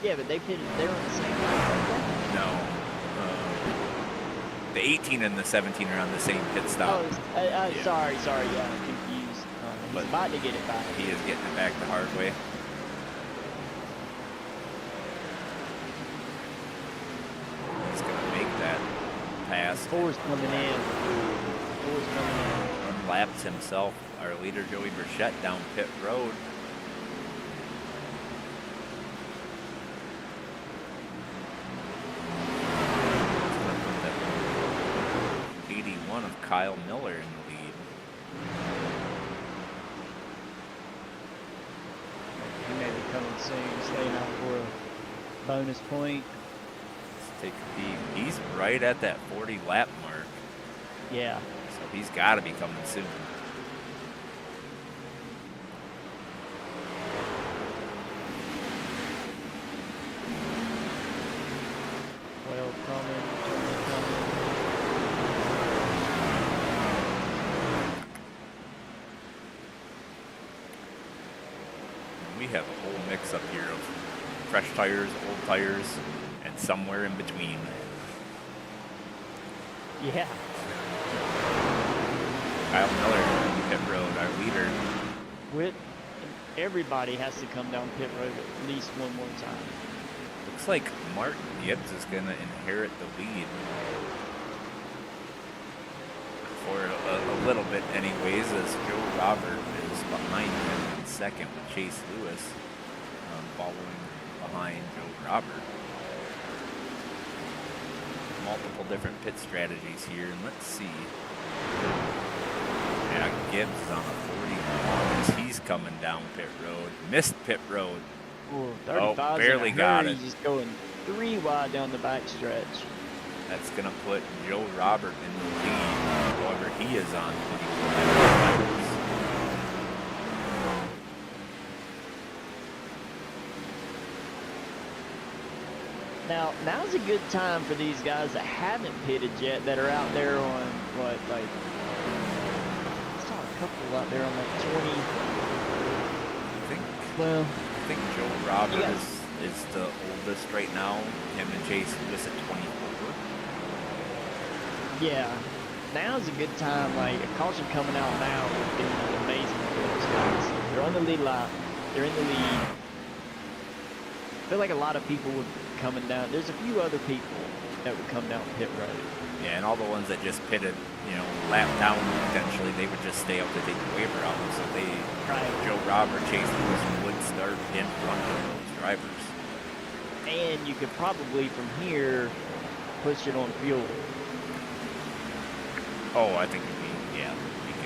Yeah, but they're on the same lap. No. The 18 and the 17 are on the same pit stop. Oh, Yeah. sorry, yeah, I'm confused. He's But about to get it back. He is getting it back the hard way. He's going to make that pass. Four's coming in. Unlaps himself, our leader Joey Burchett, down pit road. Of Kyle Miller in the lead. He may be coming soon, staying out for a bonus point. Let's take a peek. He's right at that 40 lap mark. Yeah. So he's got to be coming soon. Well, coming. We have a whole mix up here of fresh tires, old tires, and somewhere in between. Yeah. Kyle Miller, pit road, our leader. Everybody has to come down pit road at least one more time. Looks like Mark Gibbs is going to inherit the lead. For a little bit anyways, as Joe Robert is behind him in second with Chase Lewis following behind Joe Robert. Multiple different pit strategies here, and let's see. Yeah, Gibbs is on a 40 as he's coming down pit road. Missed pit road. Ooh, 35 barely got it. He's just going 3 wide down the back stretch. That's going to put Joe Robert in the lead. However, he is on 24 laps. Now's a good time for these guys that haven't pitted yet, that are out there on what, like, I saw a couple out there on that 20. I think Joe Robert is the oldest right now. Him and Chase Lewis at 24. Yeah, now's a good time. Like, a caution coming out now would be amazing for those guys. They're on the lead lap. They're in the lead. I feel like a lot of people would be coming down. There's a few other people that would come down pit road. Yeah, and all the ones that just pitted, lap down potentially, they would just stay up to take the waiver out. So Joe Robert, Chase Lewis would start in front of those drivers. And you could probably from here push it on fuel. Oh, I think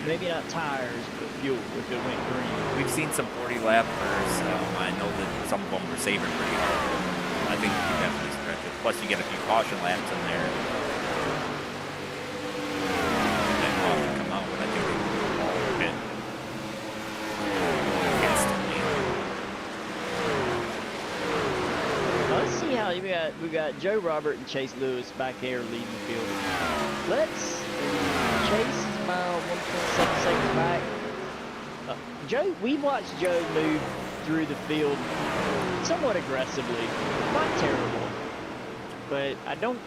Maybe not tires, but fuel if it went green. We've seen some 40 lappers. I know that some of them were saving pretty hard. I think you can definitely stretch it. Plus, you get a few caution laps in there. And then caution come out, but I think they will all hit instantly. Let's see how we got Joe Robert and Chase Lewis back there leading the field. Chase is about 1.7 seconds back. We watched Joe move through the field somewhat aggressively, not terrible, but I don't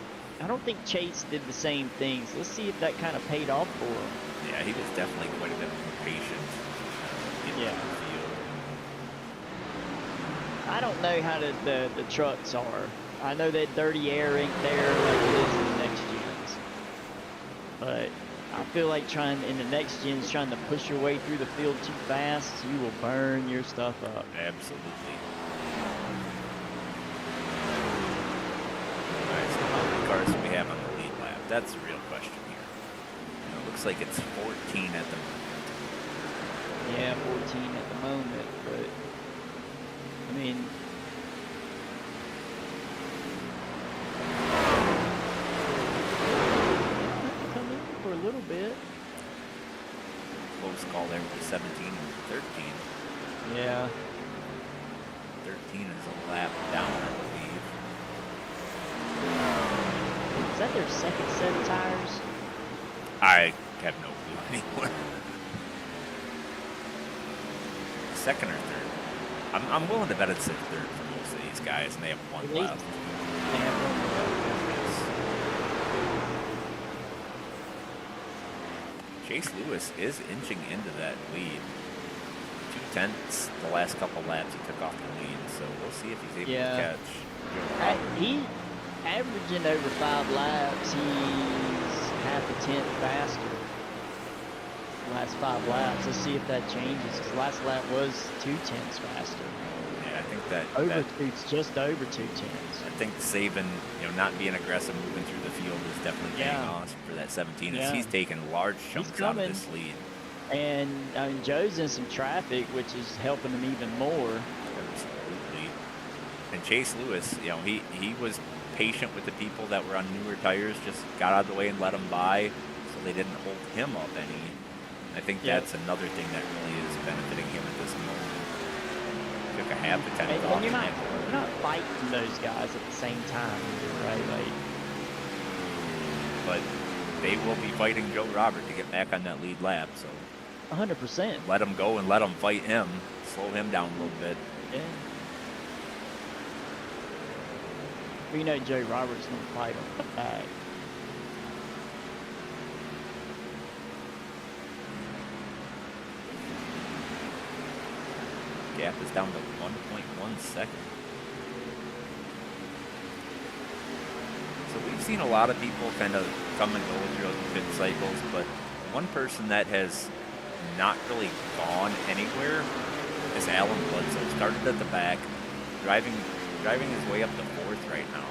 think Chase did the same things. Let's see if that kind of paid off for him. Yeah, he was definitely quite a bit more patient. In the field. I don't know how the trucks are. I know that dirty air ain't there like it is in the next gens, but I feel like in the next gens, trying to push your way through the field too fast, you will burn your stuff up. Absolutely. All right, so how many cars do we have on the lead lap? That's the real question here. It looks like it's 14 at the moment. Yeah, 14 at the moment, but I mean, come in for a little bit. close call there with the 17 and 13. Yeah. 13 is a lap down, I believe. Is that their second set of tires? I have no clue anymore. Second or third? I'm willing to bet it's a third for most of these guys, and they have one At least left. they have one left. Chase Lewis is inching into that lead. 2/10 the last couple laps he took off the lead, so we'll see if he's able to catch. He averaging over 5 laps. He's half a tenth faster. Last 5 laps. Let's see if that changes. Because last lap was 2/10 faster. Yeah, I think that It's just over 2/10. I think Saban, not being aggressive moving through the field is definitely paying off for that 17. As he's taking large chunks out of this lead. And I mean, Joe's in some traffic, which is helping him even more. Absolutely. And Chase Lewis, he was patient with the people that were on newer tires, just got out of the way and let them by, so they didn't hold him up any. I think that's another thing that really is benefiting him at this moment. Took a half a tenth off. And you're not fighting those guys at the same time, right? Like, but they will be fighting Joe Robert to get back on that lead lap, so 100%. let him go and let him fight him, slow him down a little bit. Yeah. Well, Joe Roberts going to fight him back. Gap is down to 1.1 second. So we've seen a lot of people kind of come and go throughout the pit cycles, but one person that has not really gone anywhere is Alan Bledsoe. Started at the back, driving his way up to 4th right now.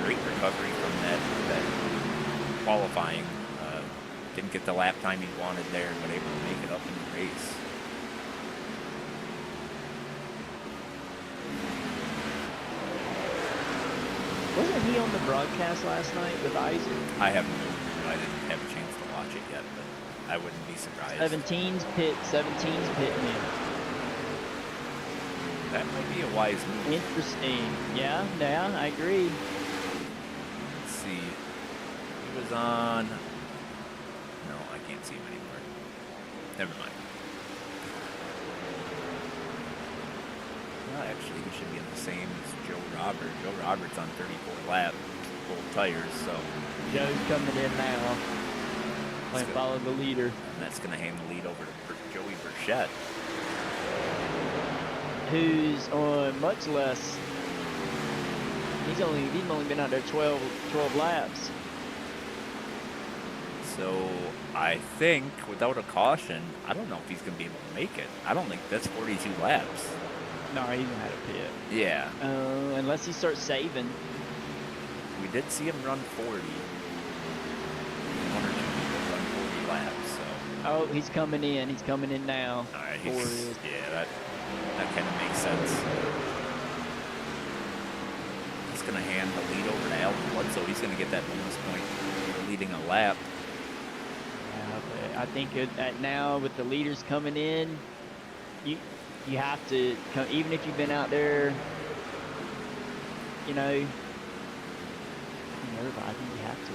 Great recovery from that qualifying. Didn't get the lap time he wanted there, but able to make it up in the race. Wasn't he on the broadcast last night with Isaac? I have no clue. I didn't have a chance to watch it yet, but I wouldn't be surprised. 17's pitting in. That might be a wise move. Interesting. Yeah, I agree. Let's see. He was on... No, I can't see him anymore. Never mind. Well, actually, he should be in the same as Joe Robert. Joe Robert's on 34 lap, full tires, so... Joe's coming in now. Going to follow the leader. And that's going to hand the lead over to Joey Burchett. Who's on much less. He's only been out there 12 laps. So I think without a caution, I don't know if he's going to be able to make it. I don't think that's 42 laps. No, he's gonna have a pit. Yeah. Unless he starts saving. We did see him run 40. One or two people run 40 laps. So. Oh, he's coming in. He's coming in now. All right. Yeah, that kind of makes sense. He's going to hand the lead over to Alan Bledsoe. He's going to get that bonus point for leading a lap. Yeah, but I think now with the leaders coming in, you have to come, even if you've been out there, I think you have to.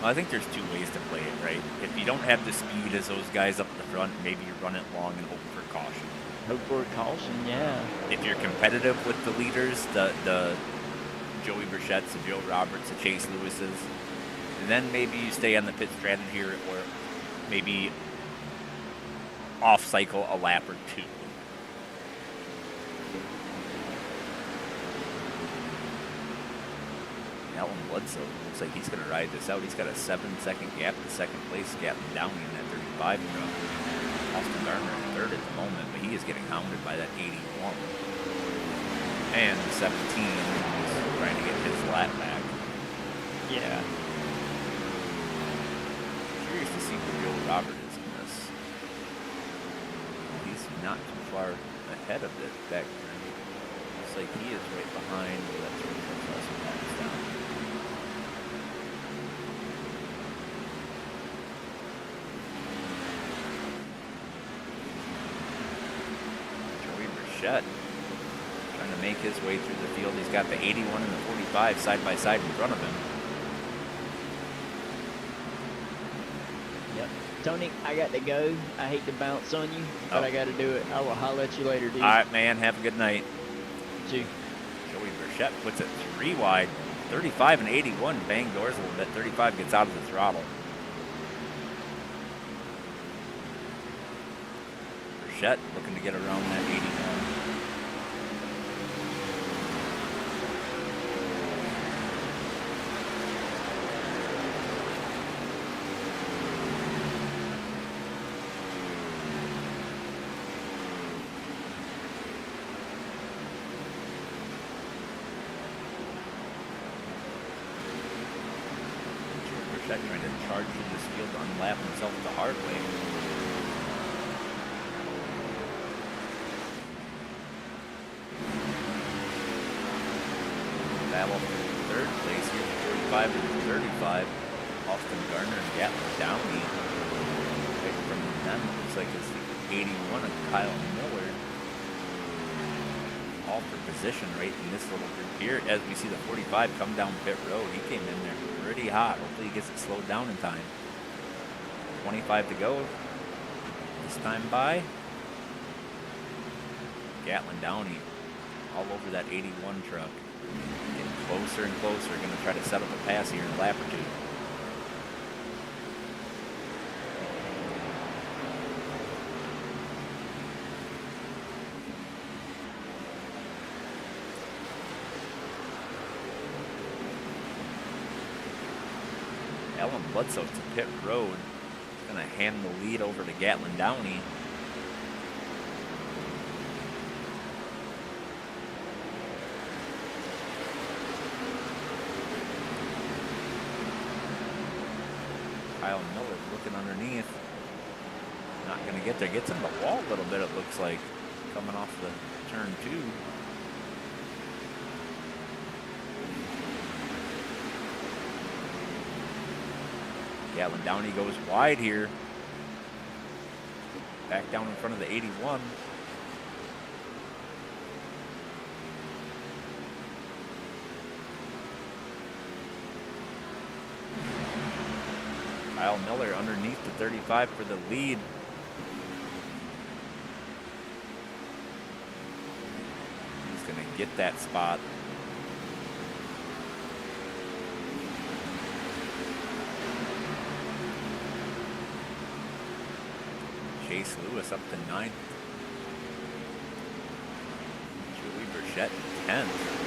Well, I think there's two ways to play it, right? If you don't have the speed as those guys up the front, maybe you run it long and hope for caution. Hope for a caution, yeah. If you're competitive with the leaders, the Joey Burchett's, the Joe Roberts, the Chase Lewis's, then maybe you stay on the pit strategy or maybe off cycle a lap or two. Alan Bledsoe looks like he's going to ride this out. He's got a 7-second gap to second place, gap down in that 35 truck. Austin Garner in 3rd at the moment, but he is getting hounded by that 81. And the 17 is trying to get his lap back. Yeah. Curious to see where Joe Robert is in this. He's not too far ahead of it back there. Looks like he is right behind. That's where the Russell is down. Burchett trying to make his way through the field. He's got the 81 and the 45 side by side in front of him. Yep. Tony, I got to go. I hate to bounce on you, but Oh. I got to do it. I will holler at you later, dude. All right, man. Have a good night. See. Joey Burchett puts it 3 wide. 35 and 81 bang doors a little bit. 35 gets out of the throttle. Burchett looking to get around that 81. Burchett trying to charge through this field to unlap himself the hard way. Battle for third place here, 45 and 35. Austin Gardner and Gatlin Downey. Right from them, looks like it's the 81 of Kyle Miller. All for position right in this little group here. As we see the 45 come down pit road, he came in there pretty hot. Hopefully he gets it slowed down in time. 25 to go. This time by. Gatlin Downey all over that 81 truck. Getting closer and closer. Going to try to set up a pass here in a lap or two. Alan Bledsoe to pit road. He's going to hand the lead over to Gatlin Downey. Kyle Miller looking underneath. Not going to get there. Gets in the wall a little bit, it looks like, coming off the turn 2. Gatlin Downey goes wide here. Back down in front of the 81. Kyle Miller underneath the 35 for the lead. He's going to get that spot. Chase Lewis up to 9th. Joey Burchett 10th.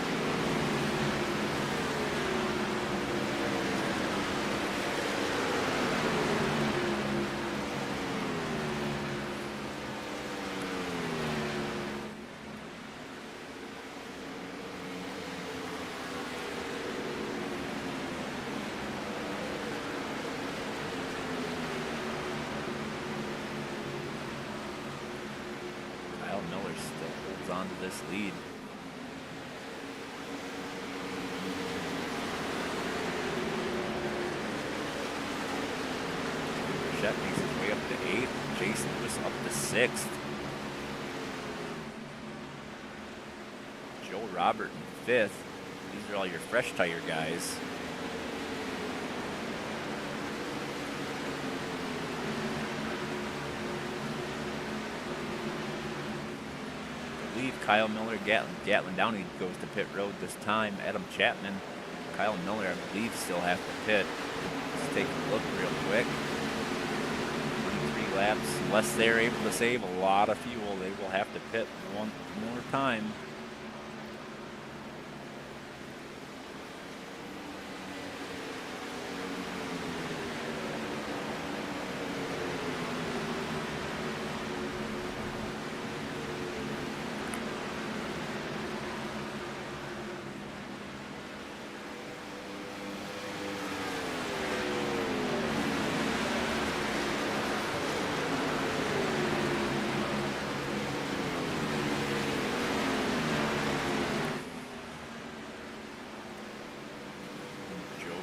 Onto this lead. Burchett makes his way up to 8th. Jason Lewis up to 6th. Joe Robert in 5th. These are all your fresh tire guys. Kyle Miller, Gatlin Downey goes to pit road this time. Adam Chapman, Kyle Miller, I believe, still have to pit. Let's take a look real quick. 23 laps. Unless they're able to save a lot of fuel, they will have to pit one more time.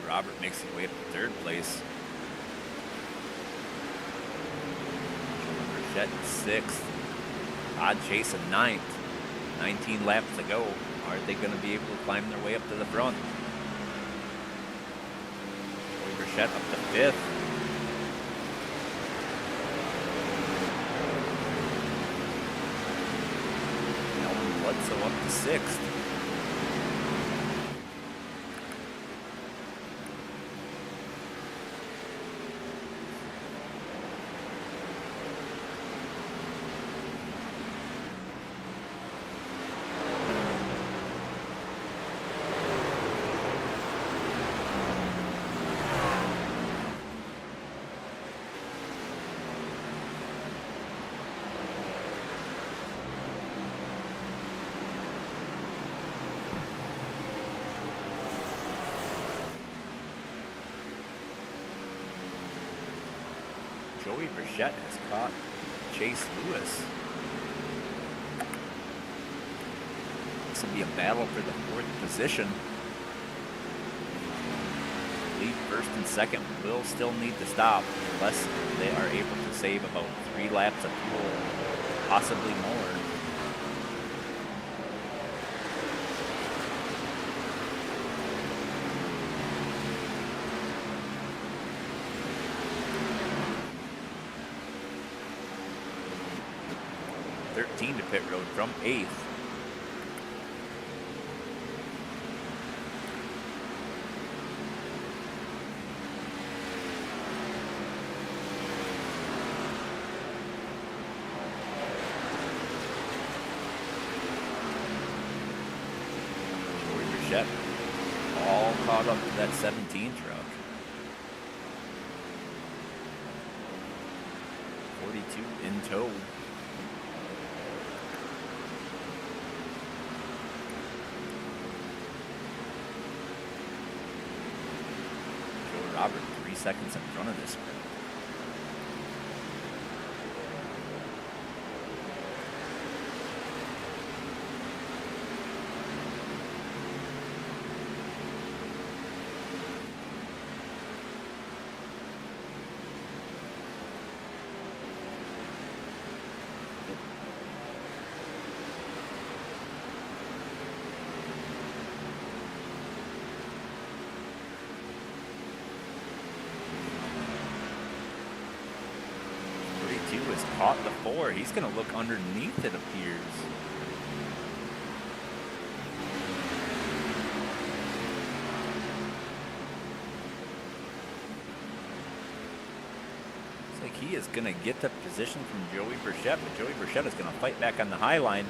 Robert makes his way up to 3rd place. Burchett in 6th. Todd Chase in 9th. 19 laps to go. Are they going to be able to climb their way up to the front? Overshed up to 5th. So up to 6th. Joey Burchett has caught Chase Lewis. This will be a battle for the 4th position. Lead 1st and 2nd will still need to stop unless they are able to save about 3 laps of fuel, possibly more. To pit road from 8th. Joey Burchett all caught up to that 17 truck. 42 in tow. Robert 3 seconds in front of this sprint. Has caught the 4. He's going to look underneath, it appears. Looks like he is going to get the position from Joey Burchett, but Joey Burchett is going to fight back on the high line.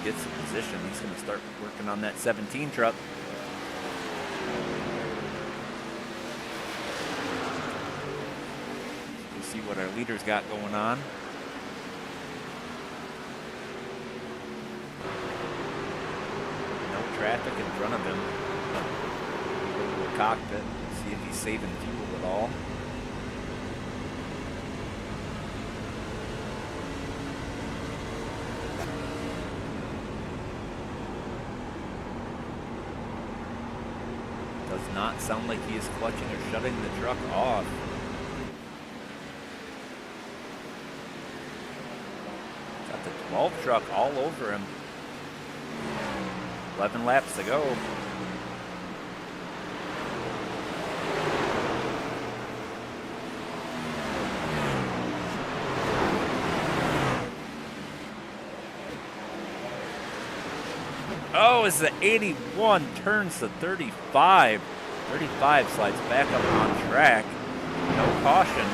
Gets the position. He's going to start working on that 17 truck. We'll see what our leaders got going on. No traffic in front of him. We'll go to the cockpit, see if he's saving fuel at all. Does not sound like he is clutching or shutting the truck off. Got the 12 truck all over him. 11 laps to go. Oh, as the 81 turns to 35. 35 slides back up on track. No caution.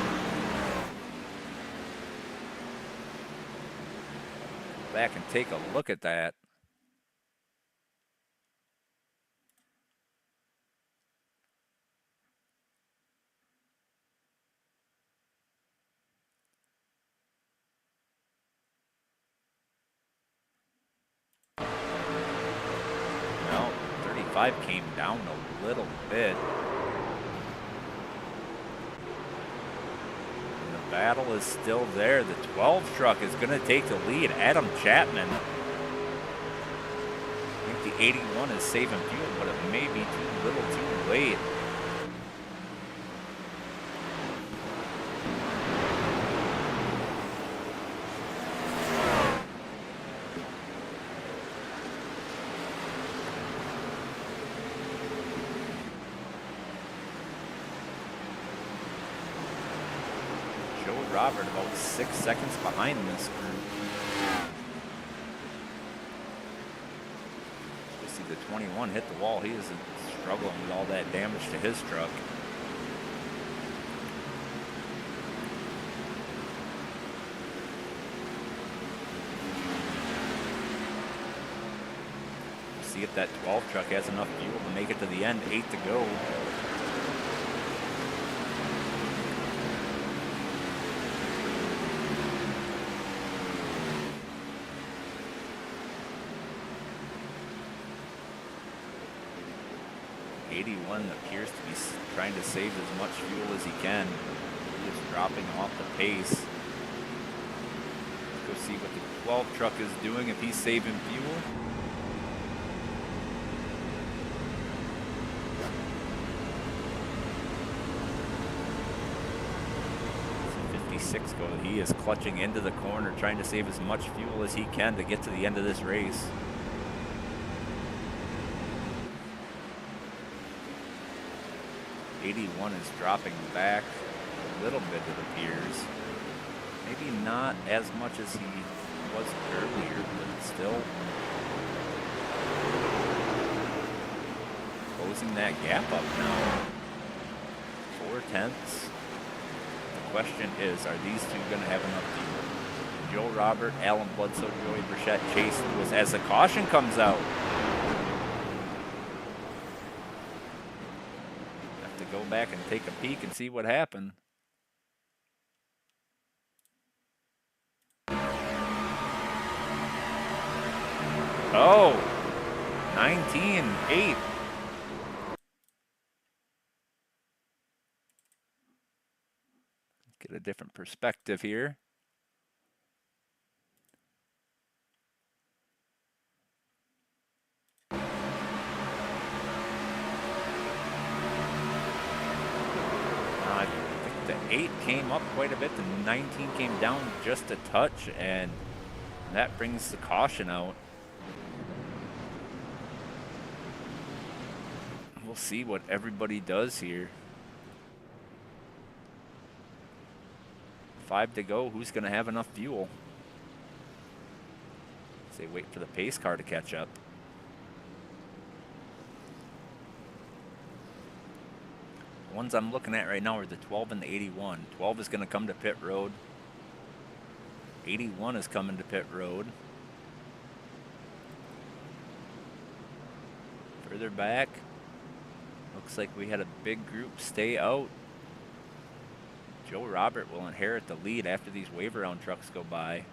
Back and take a look at that. Well, 35 came down a little bit. And the battle is still there. The 12 truck is going to take the lead. Adam Chapman. I think the 81 is saving fuel, but it may be too little too late. Joe Robert about 6 seconds behind this group. You see the 21 hit the wall. He is struggling with all that damage to his truck. See if that 12 truck has enough fuel to make it to the end. 8 to go. Appears to be trying to save as much fuel as he can. He is dropping off the pace. Let's go see what the 12 truck is doing, if he's saving fuel. So 56 go. He is clutching into the corner, trying to save as much fuel as he can to get to the end of this race. 81 is dropping back a little bit, it appears. Maybe not as much as he was earlier, but still closing that gap up now. 4/10. The question is, are these two going to have enough fuel? Joe Robert, Alan Bledsoe, Joey Burchett, Chase Lewis as the caution comes out. Go back and take a peek and see what happened. Oh, 19-8. Get a different perspective here. I think the 8 came up quite a bit. The 19 came down just a touch, and that brings the caution out. We'll see what everybody does here. 5 to go. Who's going to have enough fuel? They wait for the pace car to catch up. The ones I'm looking at right now are the 12 and the 81. 12 is going to come to pit road. 81 is coming to pit road. Further back, looks like we had a big group stay out. Joe Robert will inherit the lead after these wave around trucks go by.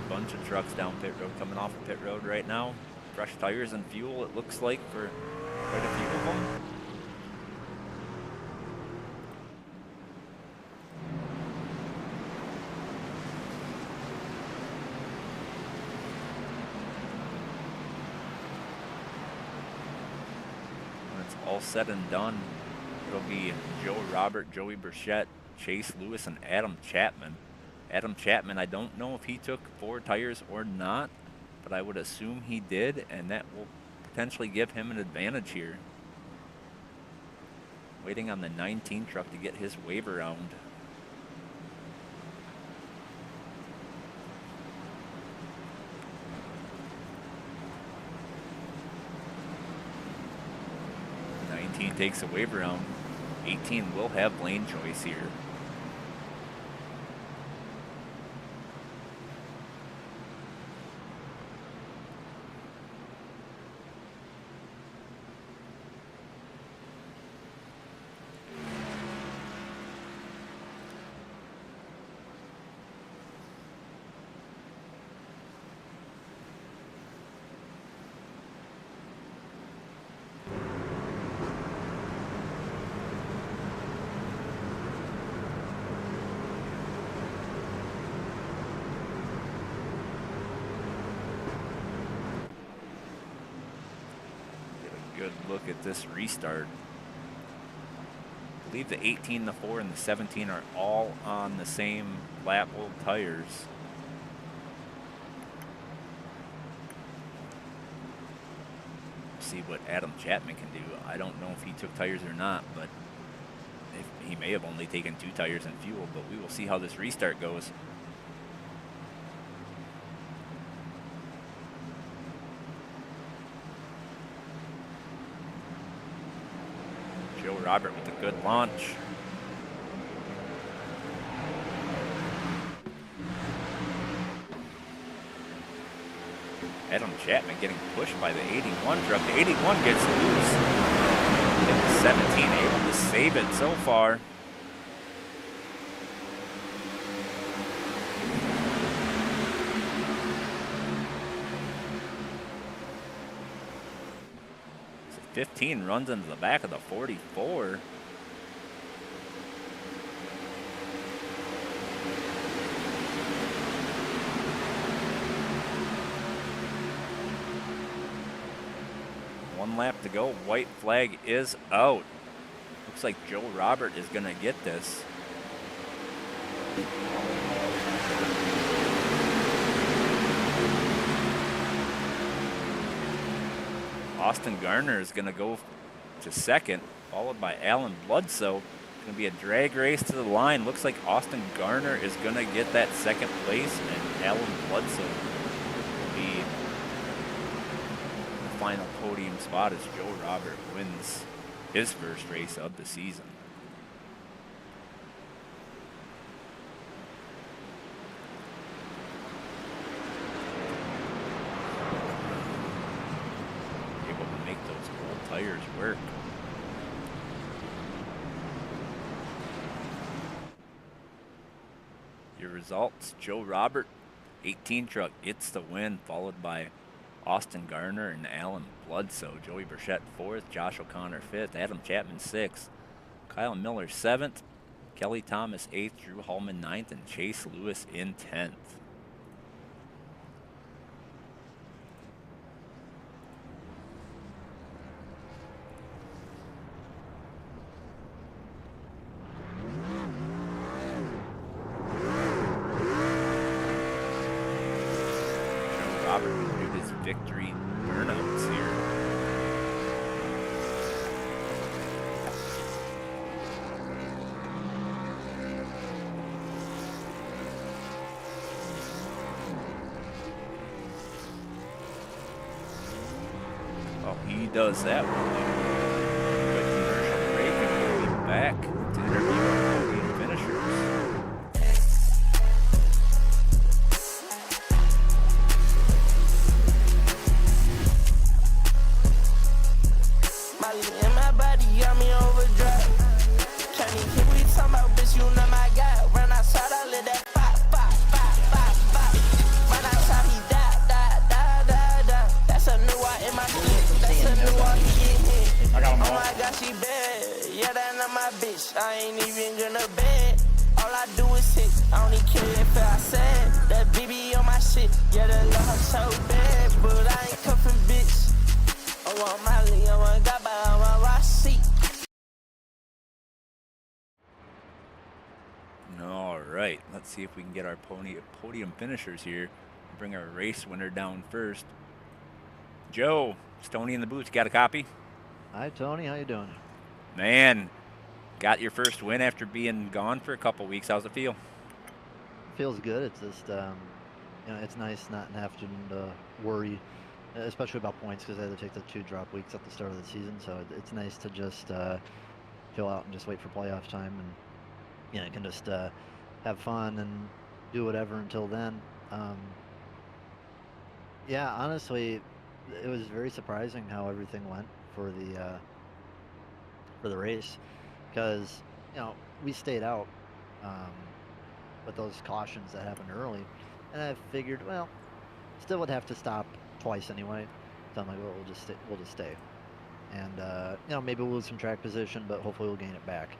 Bunch of trucks down pit road, coming off of pit road right now. Fresh tires and fuel, it looks like, for quite a few of them. When it's all said and done, it'll be Joe Robert, Joey Burchett, Chase Lewis, and Adam Chapman. Adam Chapman, I don't know if he took 4 tires or not, but I would assume he did, and that will potentially give him an advantage here. Waiting on the 19 truck to get his wave around. The 19 takes a wave around. 18 will have lane choice here. good look at this restart. I believe the 18, the 4, and the 17 are all on the same lap old tires. See what Adam Chapman can do. I don't know if he took tires or not, but he may have only taken 2 tires and fuel, but we will see how this restart goes. Joe Robert with a good launch. Adam Chapman getting pushed by the 81 truck. The 81 gets loose. And the 17 able to save it so far. So 15 runs into the back of the 44. One lap to go. White flag is out. Looks like Joe Robert is going to get this. Austin Garner is going to go to second, followed by Alan Bloodsoe. It's going to be a drag race to the line. Looks like Austin Garner is going to get that second place, and Alan Bloodsoe will be final podium spot as Joe Robert wins his first race of the season. Able to make those old tires work. Your results: Joe Robert, 18 truck, gets the win, followed by Austin Garner and Alan Bloodsoe. Joey Burchett 4th, Josh O'Connor 5th, Adam Chapman 6th, Kyle Miller 7th, Kelly Thomas 8th, Drew Hallman 9th, and Chase Lewis in 10th. Joe Robert renewed his victory burnouts here. Oh, he does that one. Good commercial break, and we'll be back to interview our podium finishers. My lean in my body got me overdrive. Can't even hear we talking about, bitch, you know my guy. Run outside, I let that pop, pop, pop, pop, pop. Run outside, he die. That's a new one in my clique. That's a new one, he get hit. I got him Oh all. my God, she bad. Yeah, that not my bitch. I ain't even gonna bed. All I do is hit. I don't even care if I said that BB on my shit. Yeah, the love so bad, but I ain't cuffing bitch. I want Molly, I want Gaba, I want Rossi. All right, let's see if we can get our podium finishers here. Bring our race winner down first. Joe, Stoney in the booth, got a copy? Hi, Tony. How you doing? Man, got your first win after being gone for a couple weeks. How's it feel? Feels good. It's just, it's nice not having to worry, especially about points, because I had to take the 2 drop weeks at the start of the season. So it's nice to just chill out and just wait for playoff time, and I can just have fun and do whatever until then. Yeah, honestly, it was very surprising how everything went for the race, because we stayed out with those cautions that happened early, and I figured, well, still would have to stop twice anyway. So I'm like, well, we'll just stay, and maybe we'll lose some track position, but hopefully we'll gain it back.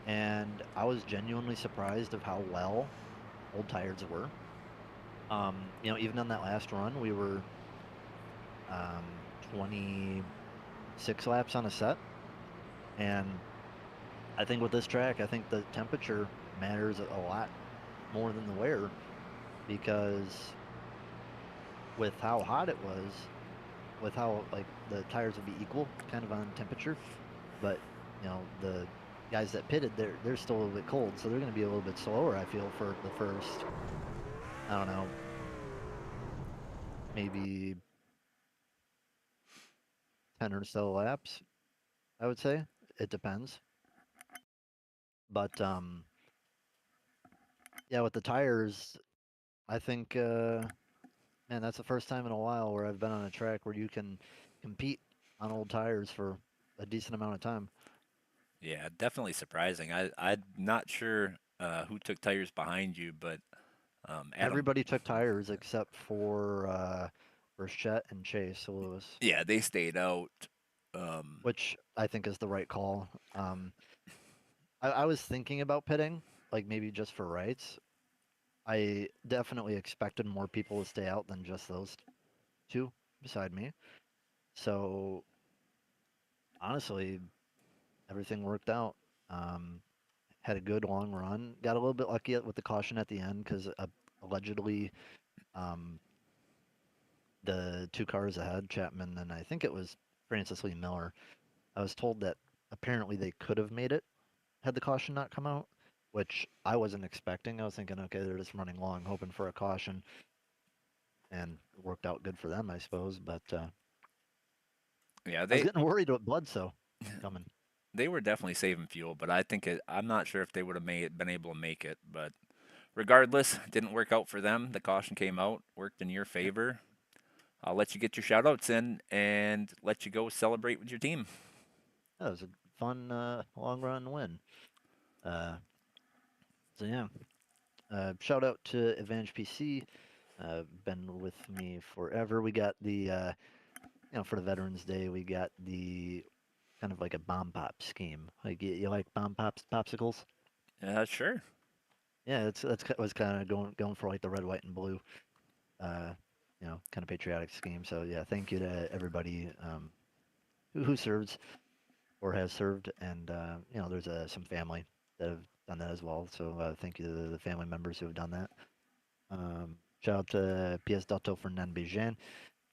And I was genuinely surprised of how well old tires were. Even on that last run, we were 20 6 laps on a set. And I think with this track, I think the temperature matters a lot more than the wear, because with how hot it was, with how like the tires would be equal kind of on temperature, but the guys that pitted, they're still a little bit cold, so they're going to be a little bit slower, I feel, for the first, I don't know, maybe 10 or so laps, I would say. It depends. But yeah, with the tires, I think man, that's the first time in a while where I've been on a track where you can compete on old tires for a decent amount of time. Yeah, definitely surprising. I'm not sure who took tires behind you, but Adam. Everybody took tires except for Chet and Chase Lewis, Yeah, they stayed out. which I think is the right call. I was thinking about pitting, like maybe just for rights. I definitely expected more people to stay out than just those two beside me. So honestly, everything worked out. Um, had a good long run. Got a little bit lucky with the caution at the end because allegedly um, the 2 cars ahead, Chapman and I think it was Francis Lee Miller, I was told that apparently they could have made it had the caution not come out, which I wasn't expecting. I was thinking, okay, they're just running long, hoping for a caution, and it worked out good for them, I suppose. But Yeah, I was getting worried with Bledsoe coming. they were definitely saving fuel, but I'm not sure if they would have been able to make it. But regardless, it didn't work out for them. The caution came out, worked in your Yep. favor. I'll let you get your shout outs in and let you go celebrate with your team. That was a fun long run win. Uh, so yeah, shout out to Advantage PC. Been with me forever. We got the for the Veterans Day, we got the kind of like a bomb pop scheme. Like you like bomb pops popsicles? Sure. Yeah, was kind of going for like the red, white, and blue, uh, kind of patriotic scheme. So yeah, thank you to everybody who serves or has served, and there's some family that have done that as well. So thank you to the family members who have done that. Shout out to PS Dato Fernand Bejan,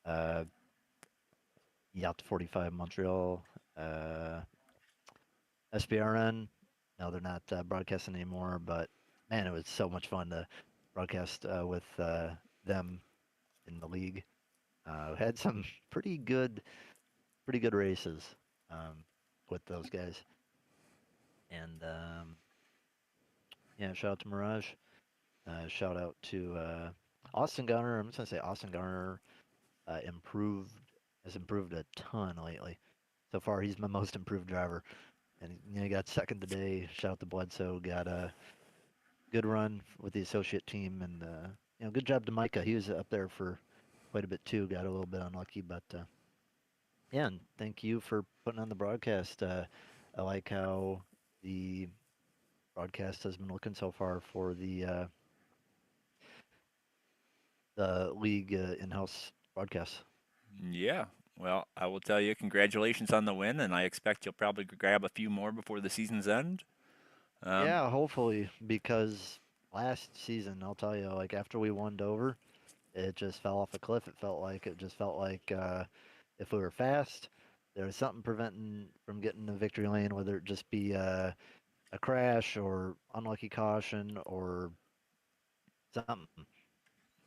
uh, Yacht 45 Montreal, SBRN. No, they're not broadcasting anymore, but man, it was so much fun to broadcast with them in the league. Had some pretty good races with those guys, and yeah, shout out to Mirage. Shout out to Austin Garner. I'm just gonna say Austin Garner improved has improved a ton lately. So far, he's my most improved driver, and he got second today. Shout out to Bledsoe. Got a good run with the associate team, and good job to Micah. He was up there for quite a bit too. Got a little bit unlucky, but yeah. And thank you for putting on the broadcast. I like how the broadcast has been looking so far for the league in-house broadcasts. Yeah. Well, I will tell you, congratulations on the win, and I expect you'll probably grab a few more before the season's end. Yeah, hopefully, because last season, I'll tell you, like after we won Dover, it just fell off a cliff. It just felt like if we were fast, there was something preventing from getting the victory lane, whether it just be a crash or unlucky caution or something.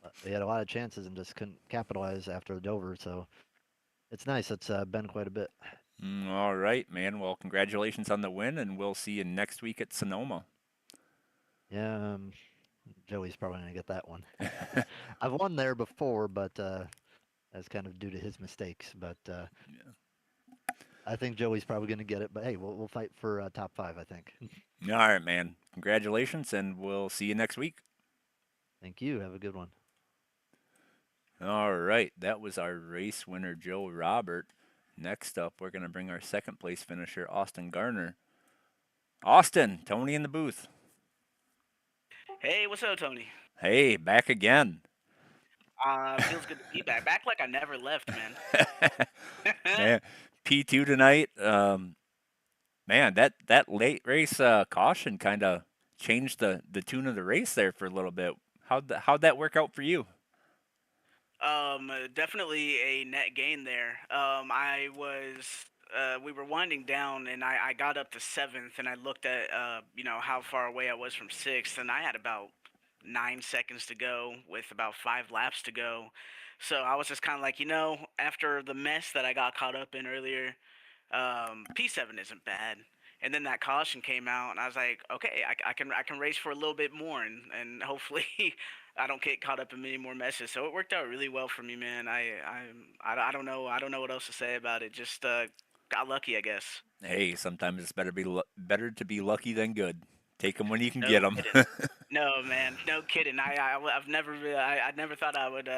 But we had a lot of chances and just couldn't capitalize after the Dover. So it's nice. It's been quite a bit. All right, man. Well, congratulations on the win, and we'll see you next week at Sonoma. Yeah, Joey's probably gonna get that one. I've won there before, but that's kind of due to his mistakes. But Yeah. I think Joey's probably gonna get it. But hey, we'll fight for top 5. I think. All right, man. Congratulations, and we'll see you next week. Thank you. Have a good one. All right, that was our race winner, Joe Robert. Next up, we're going to bring our second place finisher, Austin Garner. Austin, Tony in the booth. Hey, what's up, Tony? Hey, back again. Feels good to be back. Back like I never left, man. Man, P2 tonight. Man, that late race caution kind of changed the tune of the race there for a little bit. How'd that work out for you? Definitely a net gain there. We were winding down, and I got up to seventh, and I looked at, how far away I was from sixth, and I had about 9 seconds to go with about 5 laps to go. So I was just kind of like, after the mess that I got caught up in earlier, P7 isn't bad. And then that caution came out, and I was like, okay, I can race for a little bit more, and hopefully I don't get caught up in many more messes. So it worked out really well for me, man. I don't know what else to say about it. Just got lucky, I guess. Hey, sometimes it's better to be lucky than good. Take them when you can No get them. kidding. No, man, no kidding. I never thought I would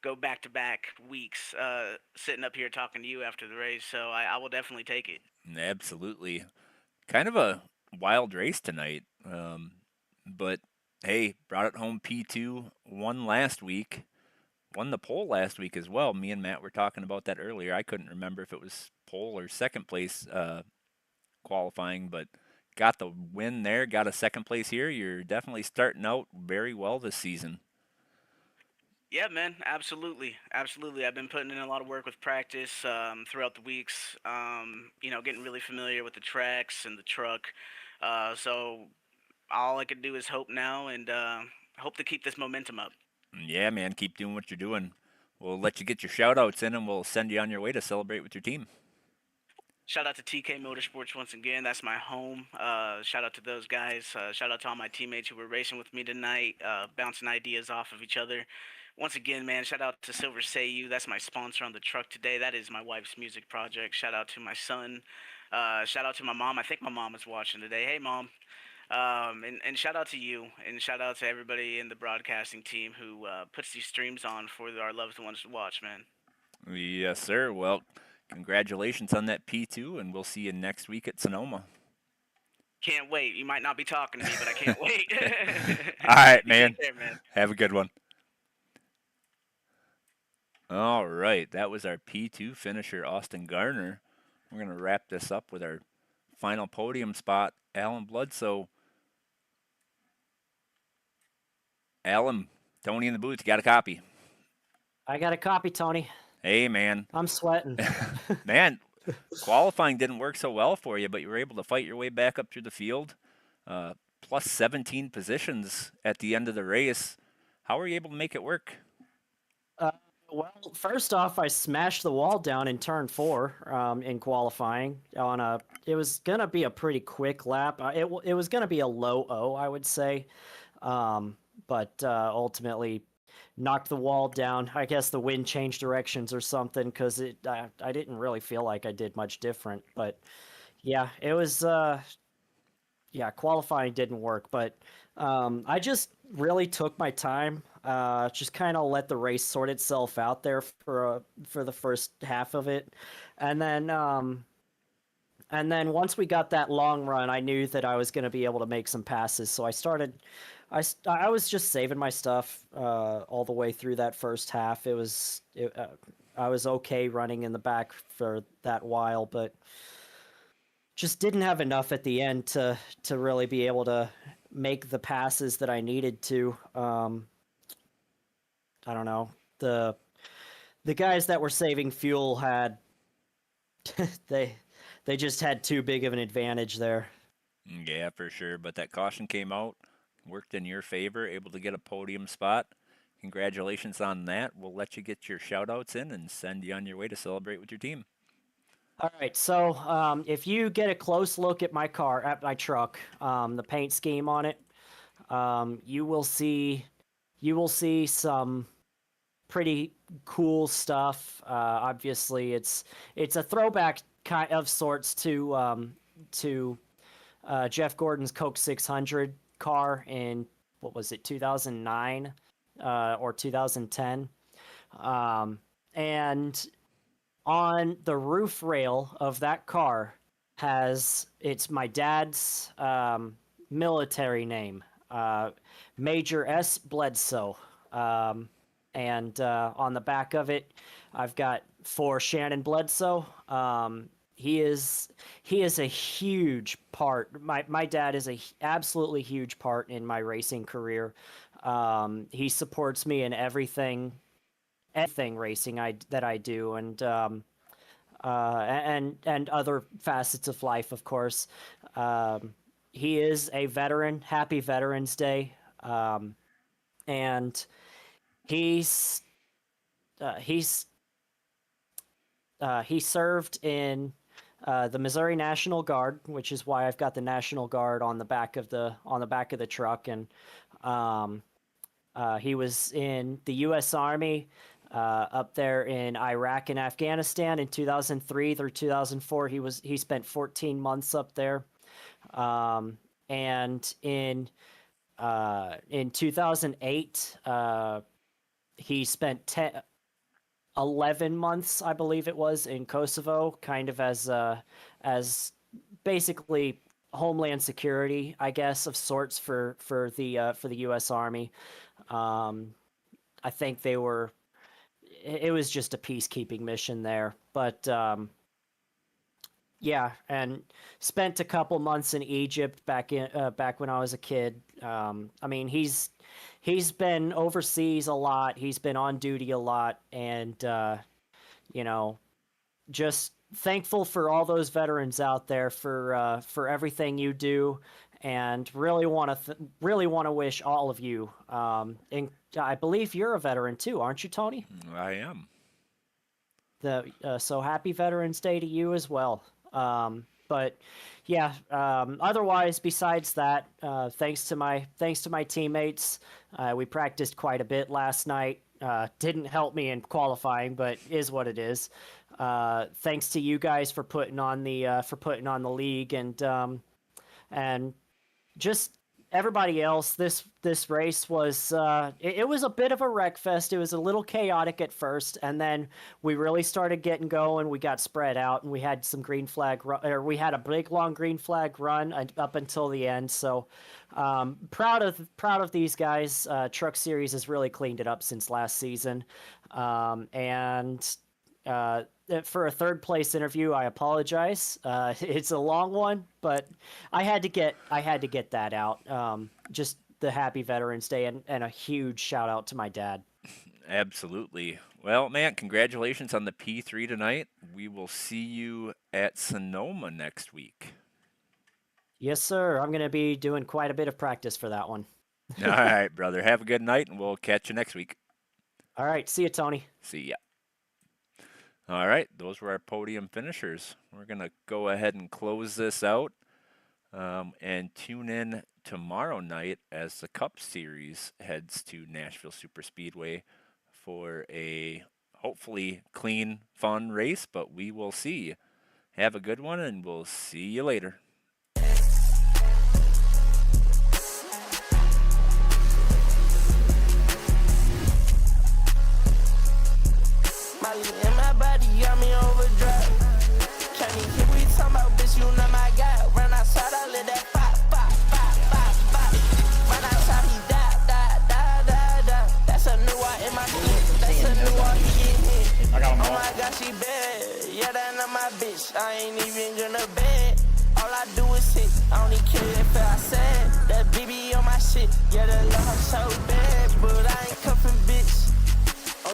go back to back weeks sitting up here talking to you after the race. So I will definitely take it. Absolutely. Kind of a wild race tonight. But hey, brought it home P2, won last week, won the pole last week as well. Me and Matt were talking about that earlier. I couldn't remember if it was pole or second place qualifying, but got the win there, got a second place here. You're definitely starting out very well this season. Yeah, man, absolutely, absolutely. I've been putting in a lot of work with practice throughout the weeks. Getting really familiar with the tracks and the truck. So all I can do is hope now and hope to keep this momentum up. Yeah, man, keep doing what you're doing. We'll let you get your shout outs in and we'll send you on your way to celebrate with your team. Shout out to TK Motorsports once again. That's my home. Shout out to those guys. Shout out to all my teammates who were racing with me tonight, bouncing ideas off of each other. Once again, man, shout out to Silver Say You. That's my sponsor on the truck today. That is my wife's music project. Shout out to my son. Shout out to my mom. I think my mom is watching today. Hey, Mom. And shout out to you. And shout out to everybody in the broadcasting team who puts these streams on for our loved ones to watch, man. Yes, sir. Well, congratulations on that P2, and we'll see you next week at Sonoma. Can't wait. You might not be talking to me, but I can't wait. All right, man. Take care, man. Have a good one. All right, that was our P2 finisher, Austin Garner. We're going to wrap this up with our final podium spot, Alan Bloodsoe. Alan, Tony in the booth, you got a copy? I got a copy, Tony. Hey, man. I'm sweating. Man, qualifying didn't work so well for you, but you were able to fight your way back up through the field. Plus 17 positions at the end of the race. How were you able to make it work? Well, first off, I smashed the wall down in turn 4 in qualifying. It was gonna be a pretty quick lap. It was gonna be a low O, I would say, but ultimately knocked the wall down. I guess the wind changed directions or something because I didn't really feel like I did much different. But yeah, it was. Qualifying didn't work, but I just really took my time. Just kind of let the race sort itself out there for the first half of it, and then once we got that long run, I knew that I was going to be able to make some passes. So I was just saving my stuff all the way through that first half. I was okay running in the back for that while, but just didn't have enough at the end to really be able to make the passes that I needed to. I don't know. The guys that were saving fuel had they just had too big of an advantage there. Yeah, for sure. But that caution came out, worked in your favor, able to get a podium spot. Congratulations on that. We'll let you get your shout outs in and send you on your way to celebrate with your team. All right, so if you get a close look at my truck, the paint scheme on it, you will see some pretty cool stuff. Obviously, it's a throwback kind of sorts to Jeff Gordon's Coke 600 car in, what was it, 2009 or 2010, and on the roof rail of that car it's my dad's military name, Major S. Bledsoe. and on the back of it, I've got for Shannon Bledsoe. He is a huge part. My dad is a absolutely huge part in my racing career. He supports me in everything racing that I do, and other facets of life, of course. He is a veteran. Happy Veterans Day. And he served in the Missouri National Guard, which is why I've got the National Guard on the back of the truck, and he was in the U.S. Army up there in Iraq and Afghanistan in 2003 through 2004. He spent 14 months up there, and in 2008 he spent 11 months, I believe it was, in Kosovo, kind of as basically homeland security, I guess, of sorts for the U.S. Army. I think it was just a peacekeeping mission there, but yeah, and spent a couple months in Egypt back when I was a kid. I mean, he's been overseas a lot. He's been on duty a lot, and just thankful for all those veterans out there for everything you do, and really want to wish all of you. And I believe you're a veteran too, aren't you, Tony? I am. So happy Veterans Day to you as well. But yeah, otherwise, besides that, thanks to my teammates, we practiced quite a bit last night. Didn't help me in qualifying, but is what it is. Thanks to you guys for putting on the league, and just everybody else. This race was it was a bit of a wreck fest. It was a little chaotic at first, and then we really started getting going. We got spread out, and we had some green flag we had a big long green flag run up until the end. So proud of these guys. Truck Series has really cleaned it up since last season, and for a third place interview, I apologize. It's a long one, but I had to get that out. Just the happy Veterans Day, and a huge shout out to my dad. Absolutely. Well, man, congratulations on the P3 tonight. We will see you at Sonoma next week. Yes, sir. I'm going to be doing quite a bit of practice for that one. All right, brother. Have a good night, and we'll catch you next week. All right. See you, Tony. See ya. All right, those were our podium finishers. We're going to go ahead and close this out and tune in tomorrow night as the Cup Series heads to Nashville Superspeedway for a hopefully clean, fun race, but we will see. Have a good one, and we'll see you later. In my body got me overdrive. Can't even hear we talking about, bitch, you know my guy. Run outside, I let that pop. Run outside, he die. That's a new one in my clique. That's a new one, he get hit. Oh my God, she bad. Yeah, that not my bitch. I ain't even gonna bed. All I do is hit. I only care if I said that BB on my shit. Yeah, that love so bad.